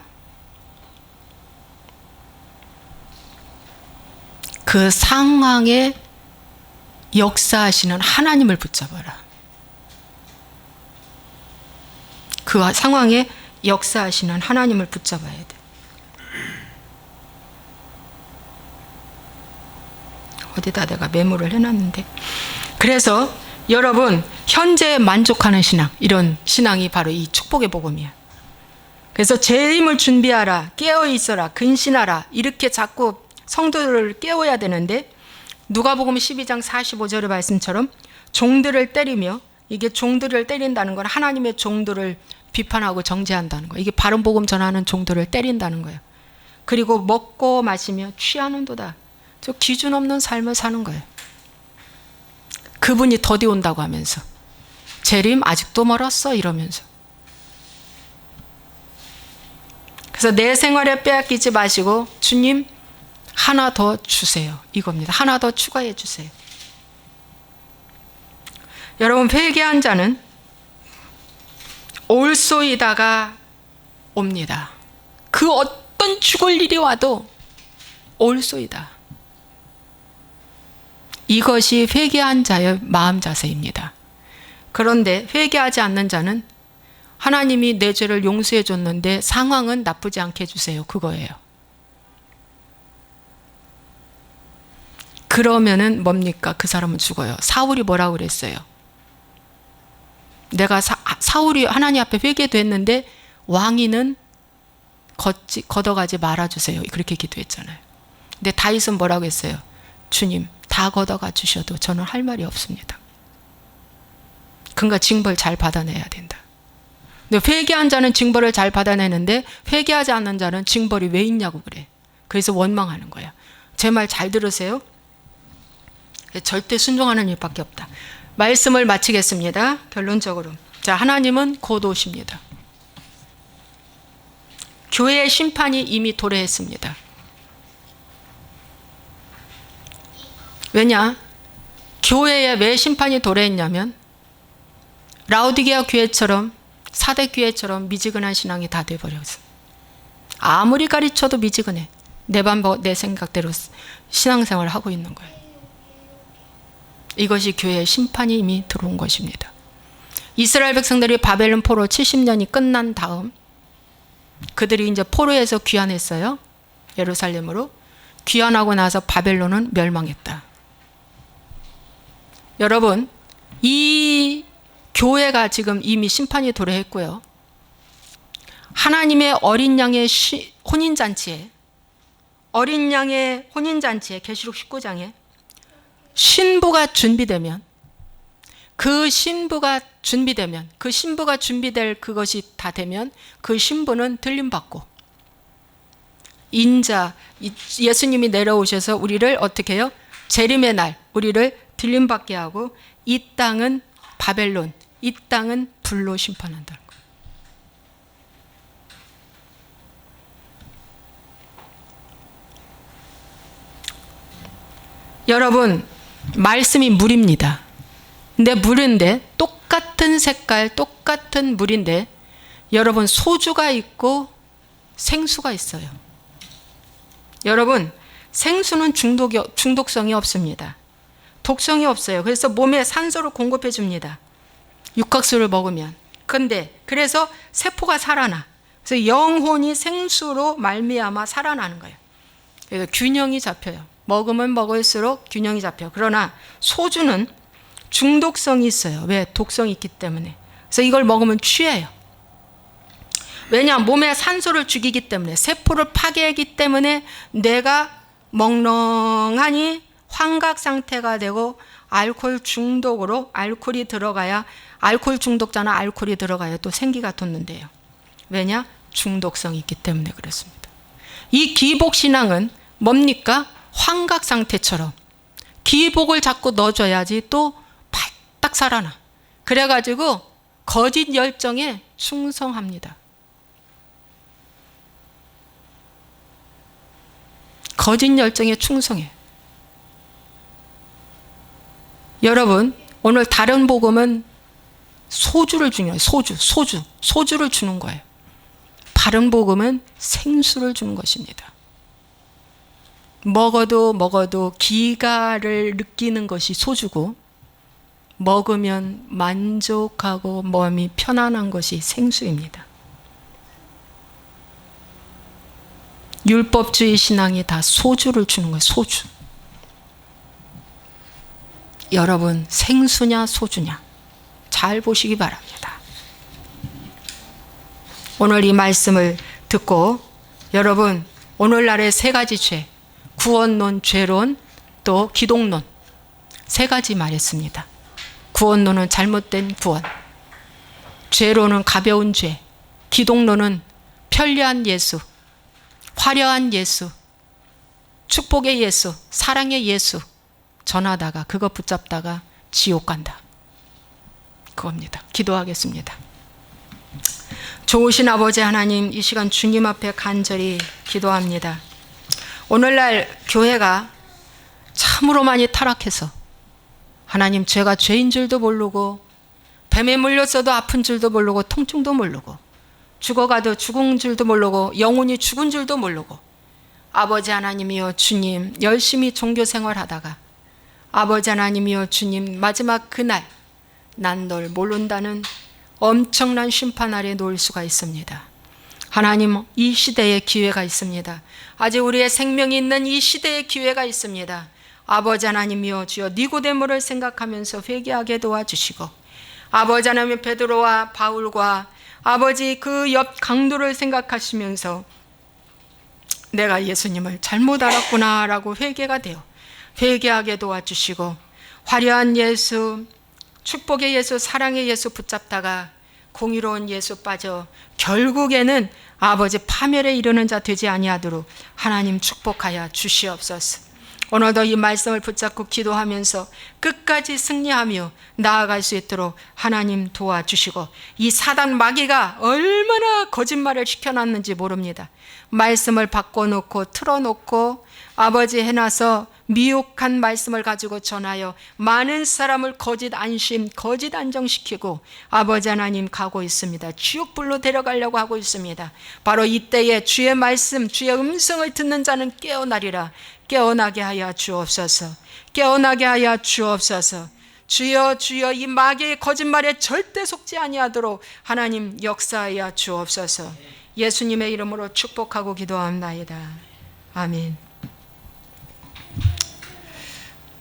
그 상황에 역사하시는 하나님을 붙잡아라. 그 상황에 역사하시는 하나님을 붙잡아야 돼. 어디다 내가 메모를 해놨는데. 그래서 여러분, 현재에 만족하는 신앙, 이런 신앙이 바로 이 축복의 복음이야. 그래서 재림을 준비하라, 깨어 있어라, 근신하라, 이렇게 자꾸 성도들을 깨워야 되는데, 누가복음 12장 45절의 말씀처럼 종들을 때리며, 이게 종들을 때린다는 건 하나님의 종들을 비판하고 정죄한다는 거예요. 이게 바른 복음 전하는 종들을 때린다는 거예요. 그리고 먹고 마시며 취하는도다. 저 기준 없는 삶을 사는 거예요. 그분이 더디 온다고 하면서, 재림 아직도 멀었어 이러면서. 그래서 내 생활에 빼앗기지 마시고 주님 하나 더 주세요. 이겁니다. 하나 더 추가해 주세요. 여러분, 회개한 자는 올소이다가 옵니다. 그 어떤 죽을 일이 와도 올소이다. 이것이 회개한 자의 마음 자세입니다. 그런데 회개하지 않는 자는 하나님이 내 죄를 용서해 줬는데 상황은 나쁘지 않게 해주세요. 그거예요. 그러면은 뭡니까? 그 사람은 죽어요. 사울이 뭐라고 그랬어요? 내가 사울이 하나님 앞에 회개됐는데 왕위는 걷어가지 말아주세요. 그렇게 기도했잖아요. 근데 다윗은 뭐라고 했어요? 주님, 다 걷어가 주셔도 저는 할 말이 없습니다. 그러니까 징벌 잘 받아내야 된다. 근데 회개한 자는 징벌을 잘 받아내는데 회개하지 않는 자는 징벌이 왜 있냐고 그래. 그래서 원망하는 거야. 제 말 잘 들으세요. 절대 순종하는 일밖에 없다. 말씀을 마치겠습니다. 결론적으로. 자, 하나님은 곧 오십니다. 교회의 심판이 이미 도래했습니다. 왜냐? 교회에 왜 심판이 도래했냐면 라오디게아 교회처럼 사대 교회처럼 미지근한 신앙이 다 돼버렸어. 아무리 가르쳐도 미지근해. 내 생각대로 신앙생활을 하고 있는 거예요. 이것이 교회의 심판이 이미 들어온 것입니다. 이스라엘 백성들이 바벨론 포로 70년이 끝난 다음 그들이 이제 포로에서 귀환했어요. 예루살렘으로. 귀환하고 나서 바벨론은 멸망했다. 여러분, 이 교회가 지금 이미 심판이 도래했고요. 하나님의 어린 양의 혼인잔치에, 어린 양의 혼인잔치에 계시록 19장에 신부가 준비되면, 그 신부가 준비될 그것이 다 되면 그 신부는 들림받고 인자 예수님이 내려오셔서 우리를 어떻게 해요? 재림의 날 우리를 들림받게 하고 이 땅은 바벨론, 이 땅은 불로 심판한다는 거예요. 여러분, 말씀이 물입니다. 근데 물인데 똑같은 색깔, 똑같은 물인데 여러분 소주가 있고 생수가 있어요. 여러분, 생수는 중독성이 없습니다. 독성이 없어요. 그래서 몸에 산소를 공급해 줍니다. 육각수를 먹으면. 그래서 세포가 살아나. 그래서 영혼이 생수로 말미암아 살아나는 거예요. 그래서 균형이 잡혀요. 먹으면 먹을수록 균형이 잡혀요. 그러나 소주는 중독성이 있어요. 왜? 독성이 있기 때문에. 그래서 이걸 먹으면 취해요. 왜냐? 몸에 산소를 죽이기 때문에, 세포를 파괴하기 때문에 뇌가 멍렁하니 환각 상태가 되고 알코올 중독으로, 알코올이 들어가야, 알코올 중독자는 알코올이 들어가야 또 생기가 돋는데요. 왜냐? 중독성이 있기 때문에 그렇습니다. 이 기복신앙은 뭡니까? 환각 상태처럼 기복을 자꾸 넣어줘야지 또 딱 살아나. 그래가지고 거짓 열정에 충성합니다. 거짓 열정에 충성해. 여러분, 오늘 다른 복음은 소주를 주는 거예요. 소주를 주는 거예요. 바른 복음은 생수를 주는 것입니다. 먹어도 기가를 느끼는 것이 소주고, 먹으면 만족하고 몸이 편안한 것이 생수입니다. 율법주의 신앙이 다 소주를 주는 거예요. 소주. 여러분, 생수냐 소주냐 잘 보시기 바랍니다. 오늘 이 말씀을 듣고 여러분, 오늘날의 세 가지 죄, 구원론, 죄론, 또 기독론, 세 가지 말했습니다. 구원론은 잘못된 구원, 죄론은 가벼운 죄, 기독론은 편리한 예수, 화려한 예수, 축복의 예수, 사랑의 예수 전하다가 그거 붙잡다가 지옥 간다. 그겁니다. 기도하겠습니다. 좋으신 아버지 하나님, 이 시간 주님 앞에 간절히 기도합니다. 오늘날 교회가 참으로 많이 타락해서 하나님, 제가 죄인 줄도 모르고 뱀에 물렸어도 아픈 줄도 모르고 통증도 모르고 죽어가도 죽은 줄도 모르고 영혼이 죽은 줄도 모르고 아버지 하나님이여 주님, 열심히 종교 생활하다가 아버지 하나님이여 주님, 마지막 그날 난 널 모른다는 엄청난 심판 아래 놓일 수가 있습니다. 하나님, 이 시대에 기회가 있습니다. 아직 우리의 생명이 있는 이 시대에 기회가 있습니다. 아버지 하나님이여 주여, 니고데모를 생각하면서 회개하게 도와주시고 아버지 하나님, 베드로와 바울과 아버지 그 옆 강도를 생각하시면서 내가 예수님을 잘못 알았구나 라고 회개가 되어 회개하게 도와주시고 화려한 예수, 축복의 예수, 사랑의 예수 붙잡다가 공의로운 예수 빠져 결국에는 아버지 파멸에 이르는 자 되지 아니하도록 하나님 축복하여 주시옵소서. 오늘도 이 말씀을 붙잡고 기도하면서 끝까지 승리하며 나아갈 수 있도록 하나님 도와주시고, 이 사단 마귀가 얼마나 거짓말을 시켜놨는지 모릅니다. 말씀을 바꿔놓고 틀어놓고 아버지 해놔서 미혹한 말씀을 가지고 전하여 많은 사람을 거짓 안심, 거짓 안정시키고 아버지 하나님 가고 있습니다. 지옥불로 데려가려고 하고 있습니다. 바로 이때에 주의 말씀, 주의 음성을 듣는 자는 깨어나리라. 깨어나게 하여 주옵소서. 깨어나게 하여 주옵소서. 주여, 주여, 이 마귀의 거짓말에 절대 속지 아니하도록 하나님 역사하여 주옵소서. 예수님의 이름으로 축복하고 기도합나이다. 아멘.